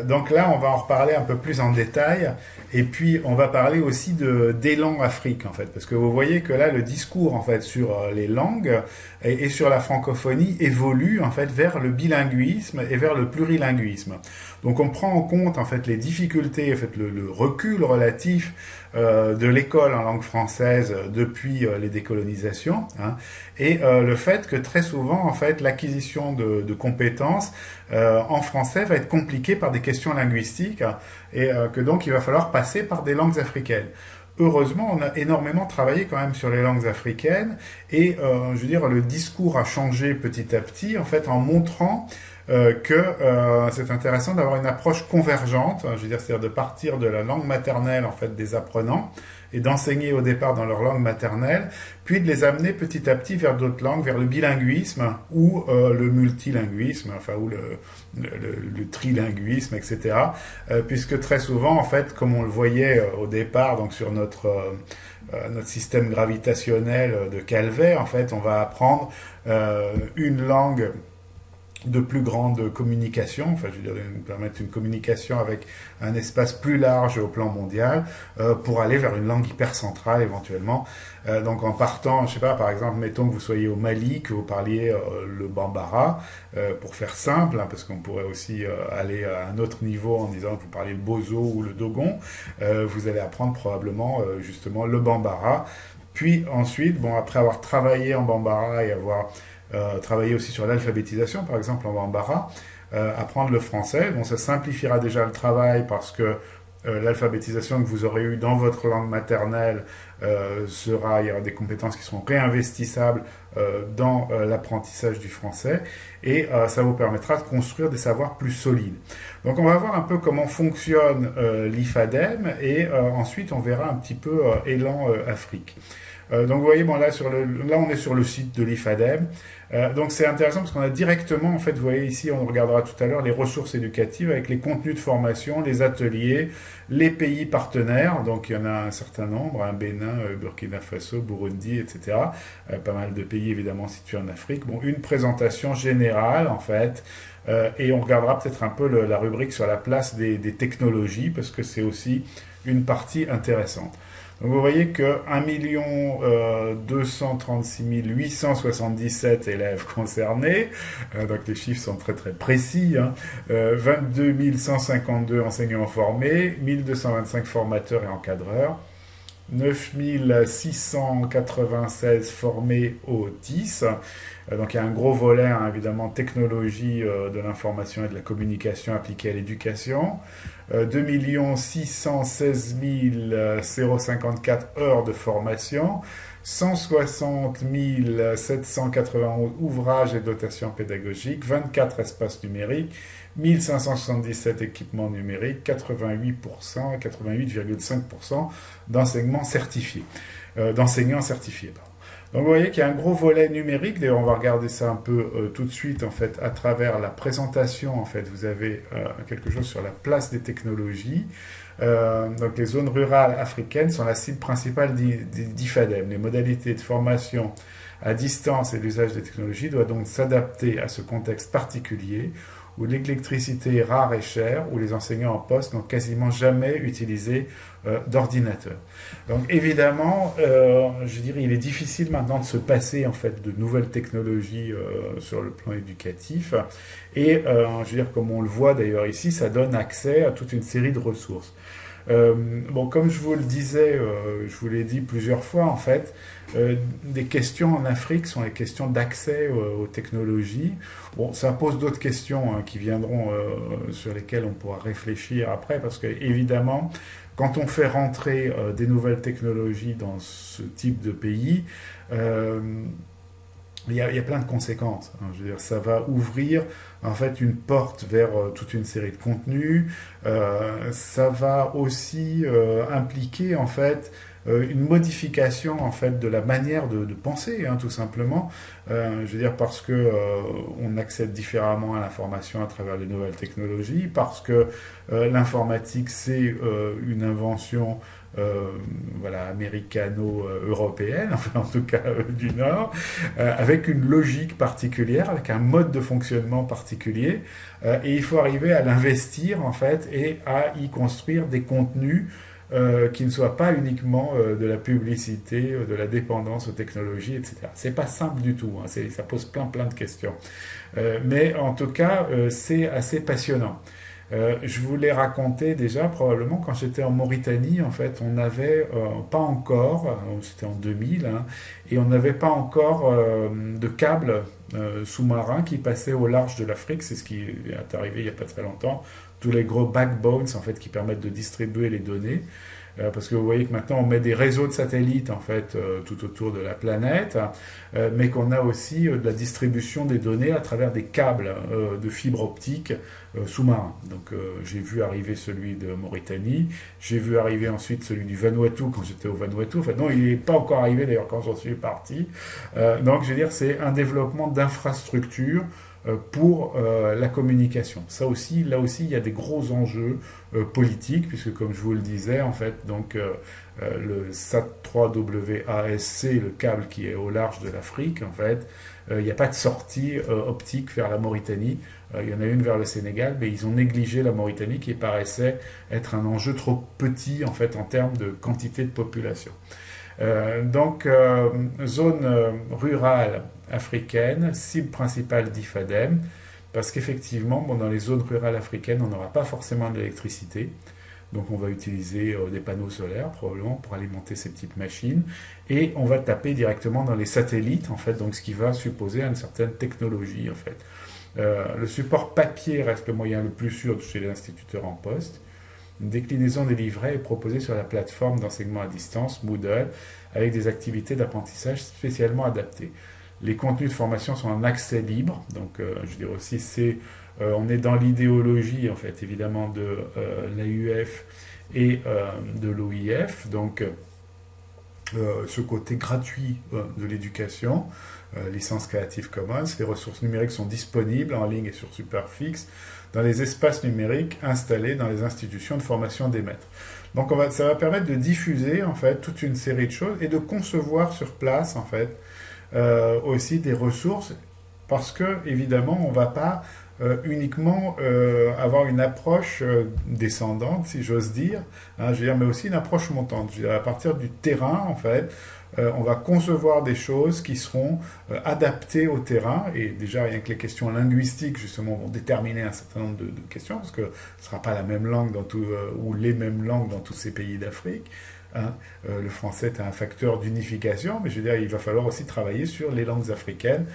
Donc là, on va en reparler un peu plus en détail. Et puis, on va parler aussi d'élan Afrique, en fait. Parce que vous voyez que là, le discours, en fait, sur les langues et sur la francophonie évolue, en fait, vers le bilinguisme et vers le plurilinguisme. Donc, on prend en compte, en fait, les difficultés, en fait, le recul relatif de l'école en langue française depuis les décolonisations, hein, et le fait que très souvent, en fait, l'acquisition de compétences en français va être compliquée par des questions linguistiques et que donc il va falloir passer par des langues africaines. Heureusement, on a énormément travaillé quand même sur les langues africaines et je veux dire le discours a changé petit à petit en fait en montrant que c'est intéressant d'avoir une approche convergente, je veux dire, c'est-à-dire de partir de la langue maternelle en fait des apprenants et d'enseigner au départ dans leur langue maternelle, puis de les amener petit à petit vers d'autres langues, vers le bilinguisme ou le multilinguisme, enfin ou le trilinguisme, etc. Puisque très souvent, en fait, comme on le voyait au départ, donc sur notre système gravitationnel de Calvert, en fait, on va apprendre une langue de plus grande communication, enfin je veux dire nous permettre une communication avec un espace plus large au plan mondial pour aller vers une langue hypercentrale éventuellement. Donc en partant, je sais pas, par exemple, mettons que vous soyez au Mali, que vous parliez le Bambara, pour faire simple, hein, parce qu'on pourrait aussi aller à un autre niveau en disant que vous parlez le Bozo ou le Dogon, vous allez apprendre probablement justement le Bambara. Puis ensuite, bon, après avoir travaillé en Bambara et avoir travailler aussi sur l'alphabétisation, par exemple en Bambara, apprendre le français. Bon, ça simplifiera déjà le travail parce que l'alphabétisation que vous aurez eue dans votre langue maternelle il y aura des compétences qui seront réinvestissables dans l'apprentissage du français et ça vous permettra de construire des savoirs plus solides. Donc on va voir un peu comment fonctionne l'IFADEM et ensuite on verra un petit peu Élan Afrique. Donc vous voyez, bon, là on est sur le site de l'IFADEM. Donc c'est intéressant parce qu'on a directement, en fait, vous voyez ici, on regardera tout à l'heure les ressources éducatives avec les contenus de formation, les ateliers, les pays partenaires. Donc il y en a un certain nombre, hein, Bénin, Burkina Faso, Burundi, etc. Pas mal de pays évidemment situés en Afrique. Bon, une présentation générale en fait. Et on regardera peut-être un peu la rubrique sur la place des technologies parce que c'est aussi une partie intéressante. Donc vous voyez que 1 236 877 élèves concernés, donc les chiffres sont très très précis, hein, 22 152 enseignants formés, 1225 formateurs et encadreurs, 9 696 formés au TIS, donc il y a un gros volet hein, évidemment technologie de l'information et de la communication appliquée à l'éducation, 2 616 054 heures de formation, 160 791 ouvrages et dotations pédagogiques, 24 espaces numériques, 1577 équipements numériques, 88,5% d'enseignants certifiés. Donc vous voyez qu'il y a un gros volet numérique. D'ailleurs, on va regarder ça un peu tout de suite en fait à travers la présentation. En fait, vous avez quelque chose sur la place des technologies. Donc les zones rurales africaines sont la cible principale d'IFADEM. Les modalités de formation à distance et l'usage des technologies doivent donc s'adapter à ce contexte particulier où l'électricité est rare et chère, où les enseignants en poste n'ont quasiment jamais utilisé d'ordinateur. Donc évidemment, je dirais, il est difficile maintenant de se passer en fait de nouvelles technologies sur le plan éducatif. Et je veux dire, comme on le voit d'ailleurs ici, ça donne accès à toute une série de ressources. Bon, comme je vous le disais, je vous l'ai dit plusieurs fois, en fait, des questions en Afrique sont les questions d'accès aux technologies. Bon, ça pose d'autres questions qui viendront, sur lesquelles on pourra réfléchir après, parce que évidemment, quand on fait rentrer des nouvelles technologies dans ce type de pays, il y a plein de conséquences. Hein. Je veux dire, ça va ouvrir en fait une porte vers toute une série de contenus. Ça va aussi impliquer en fait une modification en fait de la manière de penser, hein, tout simplement. Je veux dire parce que on accède différemment à l'information à travers les nouvelles technologies, parce que l'informatique c'est une invention voilà, américano-européenne, enfin en tout cas du Nord, avec une logique particulière, avec un mode de fonctionnement particulier, et il faut arriver à l'investir en fait et à y construire des contenus qui ne soient pas uniquement de la publicité, de la dépendance aux technologies, etc. C'est pas simple du tout, hein, ça pose plein de questions. Mais en tout cas, c'est assez passionnant. Je vous l'ai raconté déjà probablement quand j'étais en Mauritanie. En fait, on n'avait pas encore, c'était en 2000, hein, et on n'avait pas encore de câbles sous-marins qui passaient au large de l'Afrique. C'est ce qui est arrivé il n'y a pas très longtemps. Tous les gros backbones en fait qui permettent de distribuer les données. Parce que vous voyez que maintenant on met des réseaux de satellites en fait tout autour de la planète, mais qu'on a aussi de la distribution des données à travers des câbles de fibre optique sous-marins. Donc j'ai vu arriver celui de Mauritanie, j'ai vu arriver ensuite celui du Vanuatu quand j'étais au Vanuatu. Enfin non, il n'est pas encore arrivé d'ailleurs quand j'en suis parti. Donc je veux dire, c'est un développement d'infrastructures pour la communication. Ça aussi, là aussi, il y a des gros enjeux politiques, puisque comme je vous le disais, en fait, donc le SAT3WASC, le câble qui est au large de l'Afrique, en fait, il n'y a pas de sortie optique vers la Mauritanie. Il y en a une vers le Sénégal, mais ils ont négligé la Mauritanie qui paraissait être un enjeu trop petit, en fait, en termes de quantité de population. Donc, zone rurale africaine, cible principale d'IFADEM, parce qu'effectivement, bon, dans les zones rurales africaines, on n'aura pas forcément d'électricité, donc on va utiliser des panneaux solaires probablement pour alimenter ces petites machines, et on va taper directement dans les satellites, en fait, donc ce qui va supposer une certaine technologie, en fait. Le support papier reste le moyen le plus sûr chez les instituteurs en poste. Une déclinaison des livrets est proposée sur la plateforme d'enseignement à distance Moodle avec des activités d'apprentissage spécialement adaptées. Les contenus de formation sont en accès libre, donc je dirais aussi on est dans l'idéologie en fait évidemment de l'AUF et de l'OIF, donc ce côté gratuit de l'éducation, licence Creative Commons. Les ressources numériques sont disponibles en ligne et sur Superfix dans les espaces numériques installés dans les institutions de formation des maîtres. Donc ça va permettre de diffuser en fait toute une série de choses et de concevoir sur place en fait aussi des ressources, parce que évidemment on ne va pas uniquement avoir une approche descendante, si j'ose dire, hein, je veux dire, mais aussi une approche montante. Je veux dire, à partir du terrain, en fait, on va concevoir des choses qui seront adaptées au terrain, et déjà rien que les questions linguistiques, justement, vont déterminer un certain nombre de questions, parce que ce ne sera pas la même langue ou les mêmes langues dans tous ces pays d'Afrique. Hein. Le français est un facteur d'unification, mais je veux dire, il va falloir aussi travailler sur les langues africaines,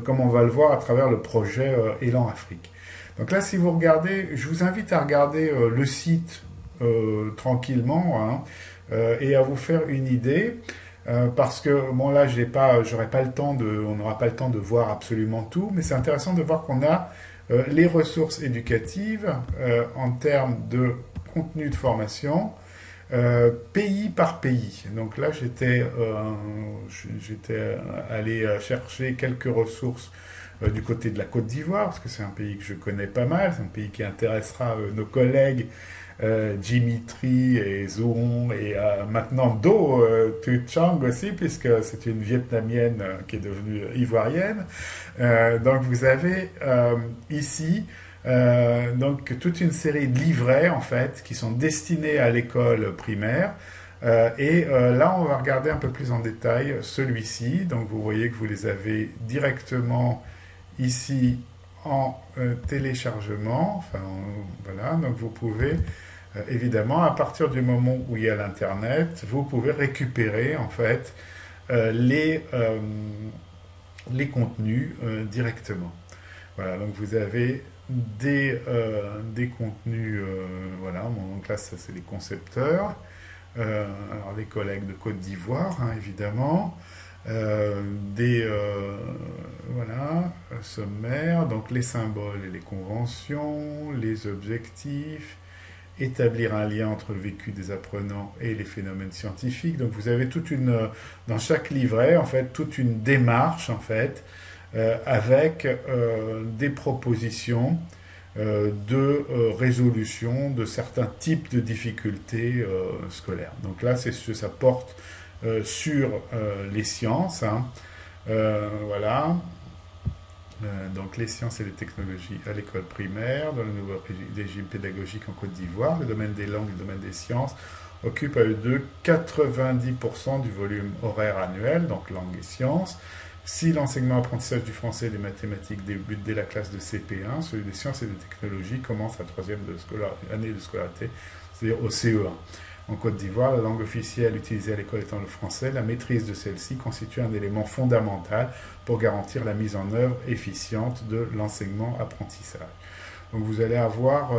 comme on va le voir à travers le projet Élan Afrique. Donc là, si vous regardez, je vous invite à regarder le site tranquillement, hein, et à vous faire une idée, parce que bon là, on n'aura pas le temps de voir absolument tout, mais c'est intéressant de voir qu'on a les ressources éducatives en termes de contenu de formation. pays par pays. Donc là, j'étais allé chercher quelques ressources du côté de la Côte d'Ivoire, parce que c'est un pays que je connais pas mal, c'est un pays qui intéressera nos collègues Dimitri et Zoon et maintenant Do Tu Chang aussi, puisque c'est une Vietnamienne qui est devenue ivoirienne. Donc vous avez ici donc toute une série de livrets en fait qui sont destinés à l'école primaire. Là, on va regarder un peu plus en détail celui-ci. Donc vous voyez que vous les avez directement ici en téléchargement. Enfin, voilà, donc vous pouvez évidemment, à partir du moment où il y a l'Internet, vous pouvez récupérer en fait les contenus directement. Voilà, donc vous avez des contenus, voilà, donc là, ça c'est les concepteurs, alors les collègues de Côte d'Ivoire, hein, évidemment, voilà, sommaires, donc les symboles et les conventions, les objectifs, établir un lien entre le vécu des apprenants et les phénomènes scientifiques. Donc vous avez dans chaque livret, en fait, toute une démarche, en fait, avec des propositions de résolution de certains types de difficultés scolaires. Donc là, ça porte sur les sciences, hein. Voilà. Donc les sciences et les technologies à l'école primaire, dans le nouveau régime pédagogique en Côte d'Ivoire, le domaine des langues et le domaine des sciences occupent à eux deux 90% du volume horaire annuel, donc langues et sciences. Si l'enseignement-apprentissage du français et des mathématiques débute dès la classe de CP1, celui des sciences et des technologies commence à la troisième année de scolarité, c'est-à-dire au CE1. En Côte d'Ivoire, la langue officielle utilisée à l'école étant le français, la maîtrise de celle-ci constitue un élément fondamental pour garantir la mise en œuvre efficiente de l'enseignement-apprentissage. Donc vous allez avoir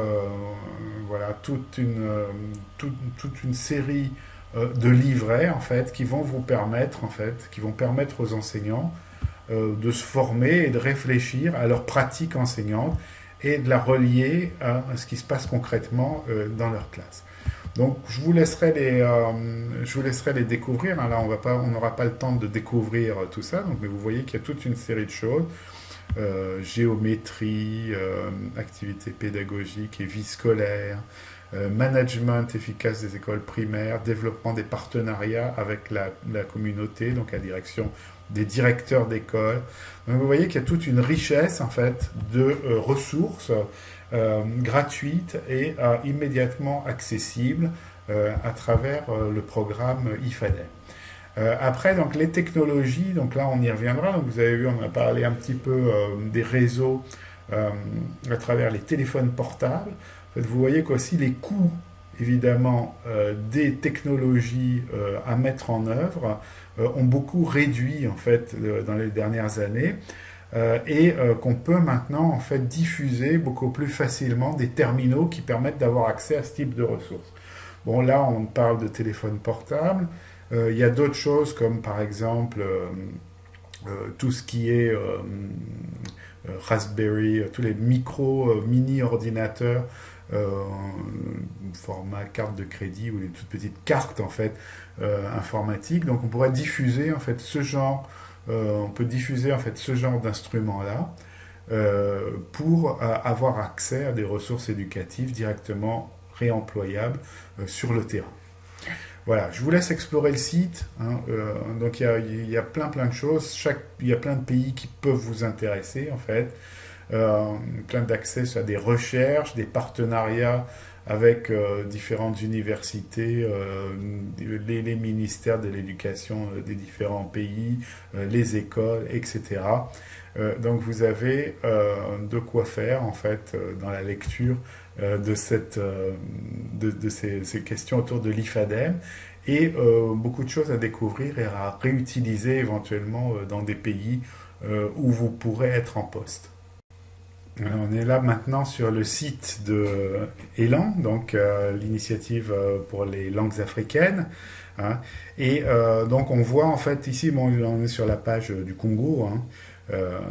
voilà, toute une série de livrets en fait, qui vont vous permettre, qui vont permettre aux enseignants de se former et de réfléchir à leur pratique enseignante et de la relier à ce qui se passe concrètement dans leur classe. Donc je vous laisserai les découvrir. Là, on n'aura pas le temps de découvrir tout ça. Donc, mais vous voyez qu'il y a toute une série de choses. Géométrie, activités pédagogiques et vie scolaire, management efficace des écoles primaires, développement des partenariats avec la communauté, donc à la direction des directeurs d'école. Donc vous voyez qu'il y a toute une richesse en fait de ressources gratuites et immédiatement accessibles à travers le programme IFADEM. Après, donc les technologies, donc là on y reviendra. Donc vous avez vu, on a parlé un petit peu des réseaux à travers les téléphones portables. En fait, vous voyez qu'aussi les coûts, évidemment, des technologies à mettre en œuvre ont beaucoup réduit en fait dans les dernières années. Et qu'on peut maintenant en fait diffuser beaucoup plus facilement des terminaux qui permettent d'avoir accès à ce type de ressources. Bon, là on parle de téléphone portable. Il y a d'autres choses comme par exemple tout ce qui est Raspberry, tous les mini ordinateurs format carte de crédit ou les toutes petites cartes en fait informatiques. Donc on pourrait diffuser en fait on peut diffuser en fait ce genre d'instruments-là pour avoir accès à des ressources éducatives directement réemployables sur le terrain. Voilà, je vous laisse explorer le site. Hein, donc il y a plein de choses. Il y a plein de pays qui peuvent vous intéresser en fait. Plein d'accès à des recherches, des partenariats avec différentes universités, les ministères de l'éducation des différents pays, les écoles, etc. Donc vous avez de quoi faire en fait dans la lecture de ces questions autour de l'IFADEM et beaucoup de choses à découvrir et à réutiliser éventuellement dans des pays où vous pourrez être en poste. On est là maintenant sur le site de Elan, donc l'initiative pour les langues africaines. Hein, et donc on voit en fait ici, bon, on est sur la page du Congo. Hein,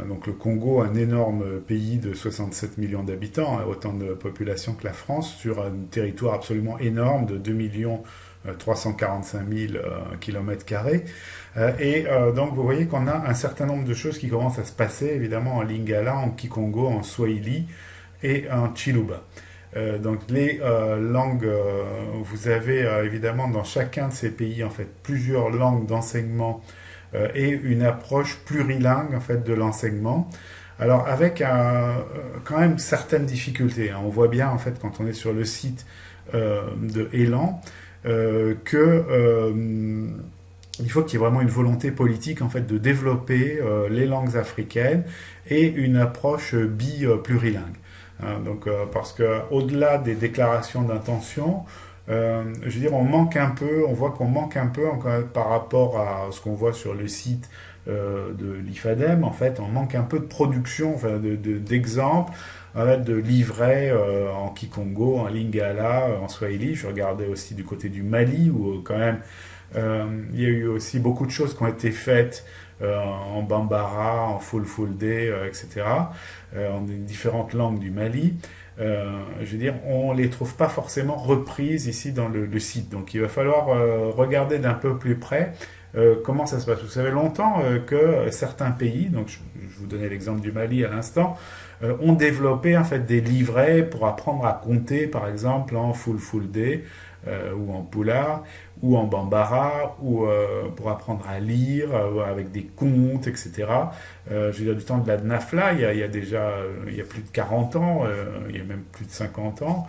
donc le Congo, un énorme pays de 67 millions d'habitants, hein, autant de population que la France, sur un territoire absolument énorme de 2 345 000 km². Donc vous voyez qu'on a un certain nombre de choses qui commencent à se passer, évidemment en Lingala, en Kikongo, en Swahili et en Chiluba. Donc les langues, vous avez évidemment dans chacun de ces pays en fait plusieurs langues d'enseignement et une approche plurilingue en fait de l'enseignement. Alors avec quand même certaines difficultés, hein. On voit bien en fait quand on est sur le site de Elan que il faut qu'il y ait vraiment une volonté politique en fait de développer les langues africaines et une approche plurilingue. Hein, donc, parce que au-delà des déclarations d'intention, je veux dire, on voit qu'on manque un peu par rapport à ce qu'on voit sur le site de l'IFADEM. En fait, on manque un peu de production, enfin, d'exemples, en fait, de livrets en Kikongo, en Lingala, en Swahili. Je regardais aussi du côté du Mali, où quand même il y a eu aussi beaucoup de choses qui ont été faites en Bambara, en Fulfulde, etc., en différentes langues du Mali. Je veux dire, on ne les trouve pas forcément reprises ici dans le site. Donc il va falloir regarder d'un peu plus près comment ça se passe. Vous savez longtemps que certains pays, donc je vous donnais l'exemple du Mali à l'instant, ont développé en fait des livrets pour apprendre à compter, par exemple en Fulfulde ou en Pula ou en Bambara, ou pour apprendre à lire avec des contes, etc. Je veux dire, du temps de la Dnafla, il y a déjà il y a plus de 40 ans, il y a même plus de 50 ans.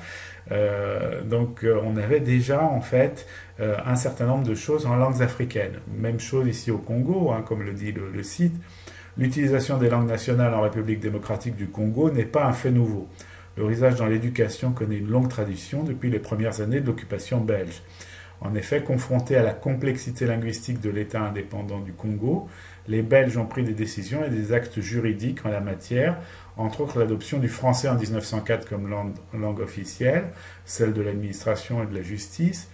Donc on avait déjà en fait un certain nombre de choses en langues africaines. Même chose ici au Congo, hein, comme le dit le site. L'utilisation des langues nationales en République démocratique du Congo n'est pas un fait nouveau. Leur usage dans l'éducation connaît une longue tradition depuis les premières années de l'occupation belge. En effet, confrontés à la complexité linguistique de l'État indépendant du Congo, les Belges ont pris des décisions et des actes juridiques en la matière, entre autres l'adoption du français en 1904 comme langue officielle, celle de l'administration et de la justice,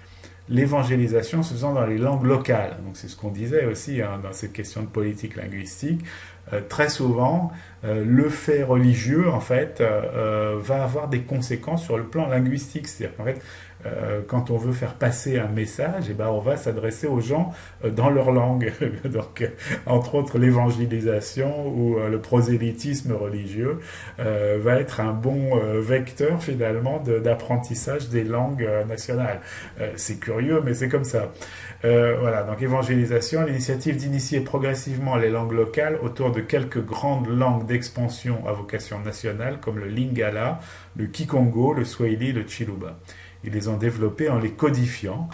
l'évangélisation se faisant dans les langues locales. Donc c'est ce qu'on disait aussi hein, dans cette question de politique linguistique. Très souvent, le fait religieux, en fait, va avoir des conséquences sur le plan linguistique. C'est-à-dire qu'en fait, quand on veut faire passer un message, eh ben, on va s'adresser aux gens dans leur langue. Donc, entre autres, l'évangélisation ou le prosélytisme religieux va être un bon vecteur, finalement, d'apprentissage des langues nationales. C'est curieux, mais c'est comme ça. Voilà, donc évangélisation, l'initiative d'initier progressivement les langues locales autour de quelques grandes langues d'expansion à vocation nationale, comme le Lingala, le Kikongo, le Swahili, le Chiluba. Ils les ont développés en les codifiant.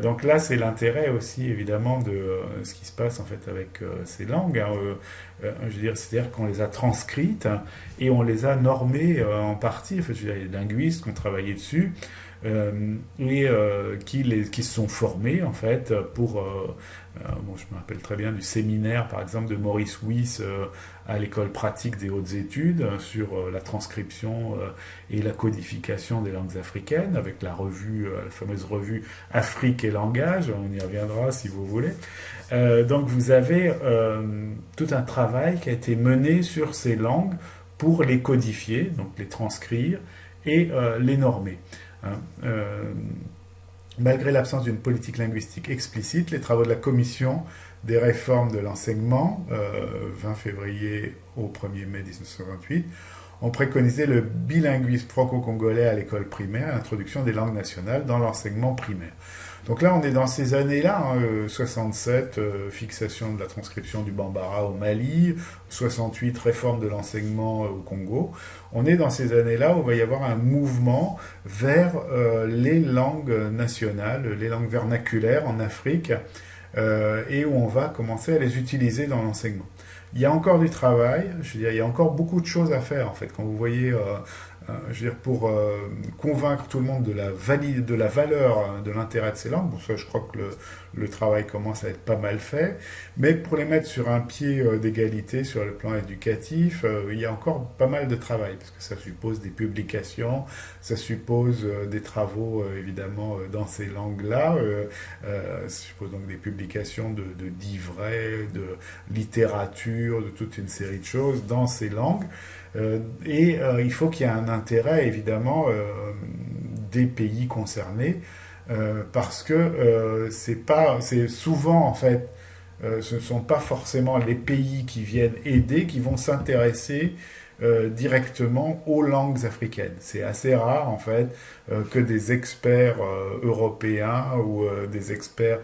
Donc là, c'est l'intérêt aussi, évidemment, de ce qui se passe en fait avec ces langues. Hein, je veux dire, c'est-à-dire qu'on les a transcrites hein, et on les a normées en partie. En fait, je veux dire, il y a des linguistes qui ont travaillé dessus et qui se sont formés en fait pour. Bon, je me rappelle très bien du séminaire, par exemple, de Maurice Wyss à l'école pratique des hautes études sur la transcription et la codification des langues africaines, avec la fameuse revue Afrique et langage. On y reviendra si vous voulez. Donc vous avez tout un travail qui a été mené sur ces langues pour les codifier, donc les transcrire et les normer. Hein. Malgré l'absence d'une politique linguistique explicite, les travaux de la Commission des réformes de l'enseignement, 20 février au 1er mai 1928, ont préconisé le bilinguisme franco-congolais à l'école primaire, l'introduction des langues nationales dans l'enseignement primaire. Donc là, on est dans ces années-là, hein, 67, fixation de la transcription du Bambara au Mali, 68, réforme de l'enseignement au Congo. On est dans ces années-là où il va y avoir un mouvement vers les langues nationales, les langues vernaculaires en Afrique, et où on va commencer à les utiliser dans l'enseignement. Il y a encore du travail, je veux dire, il y a encore beaucoup de choses à faire en fait. Quand vous voyez, je veux dire, pour convaincre tout le monde de la valeur, de l'intérêt de ces langues, bon ça je crois que le travail commence à être pas mal fait, mais pour les mettre sur un pied d'égalité sur le plan éducatif, il y a encore pas mal de travail, parce que ça suppose des publications, ça suppose des travaux évidemment dans ces langues-là, ça suppose donc des publications de livrets, de littérature, de toute une série de choses dans ces langues. Et il faut qu'il y ait un intérêt, évidemment, des pays concernés parce que c'est souvent en fait, ce ne sont pas forcément les pays qui viennent aider qui vont s'intéresser directement aux langues africaines. C'est assez rare en fait que des experts européens ou des experts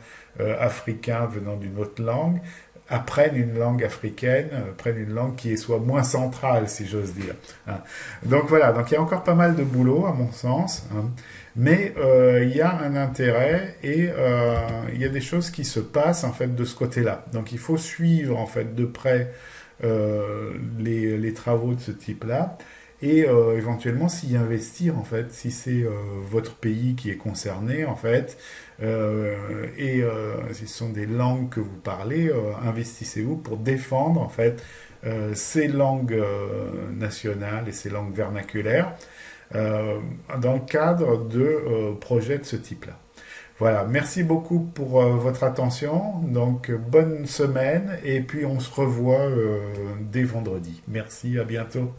africains venant d'une autre langue apprennent une langue africaine, prennent une langue qui soit moins centrale, si j'ose dire. Hein. Donc voilà, donc il y a encore pas mal de boulot à mon sens, hein. Mais il y a un intérêt et il y a des choses qui se passent en fait de ce côté-là. Donc il faut suivre en fait de près les travaux de ce type-là et éventuellement s'y investir en fait, si c'est votre pays qui est concerné en fait, si ce sont des langues que vous parlez, investissez-vous pour défendre en fait ces langues nationales et ces langues vernaculaires dans le cadre de projets de ce type-là. Voilà, merci beaucoup pour votre attention. Donc, bonne semaine et puis on se revoit dès vendredi. Merci, à bientôt.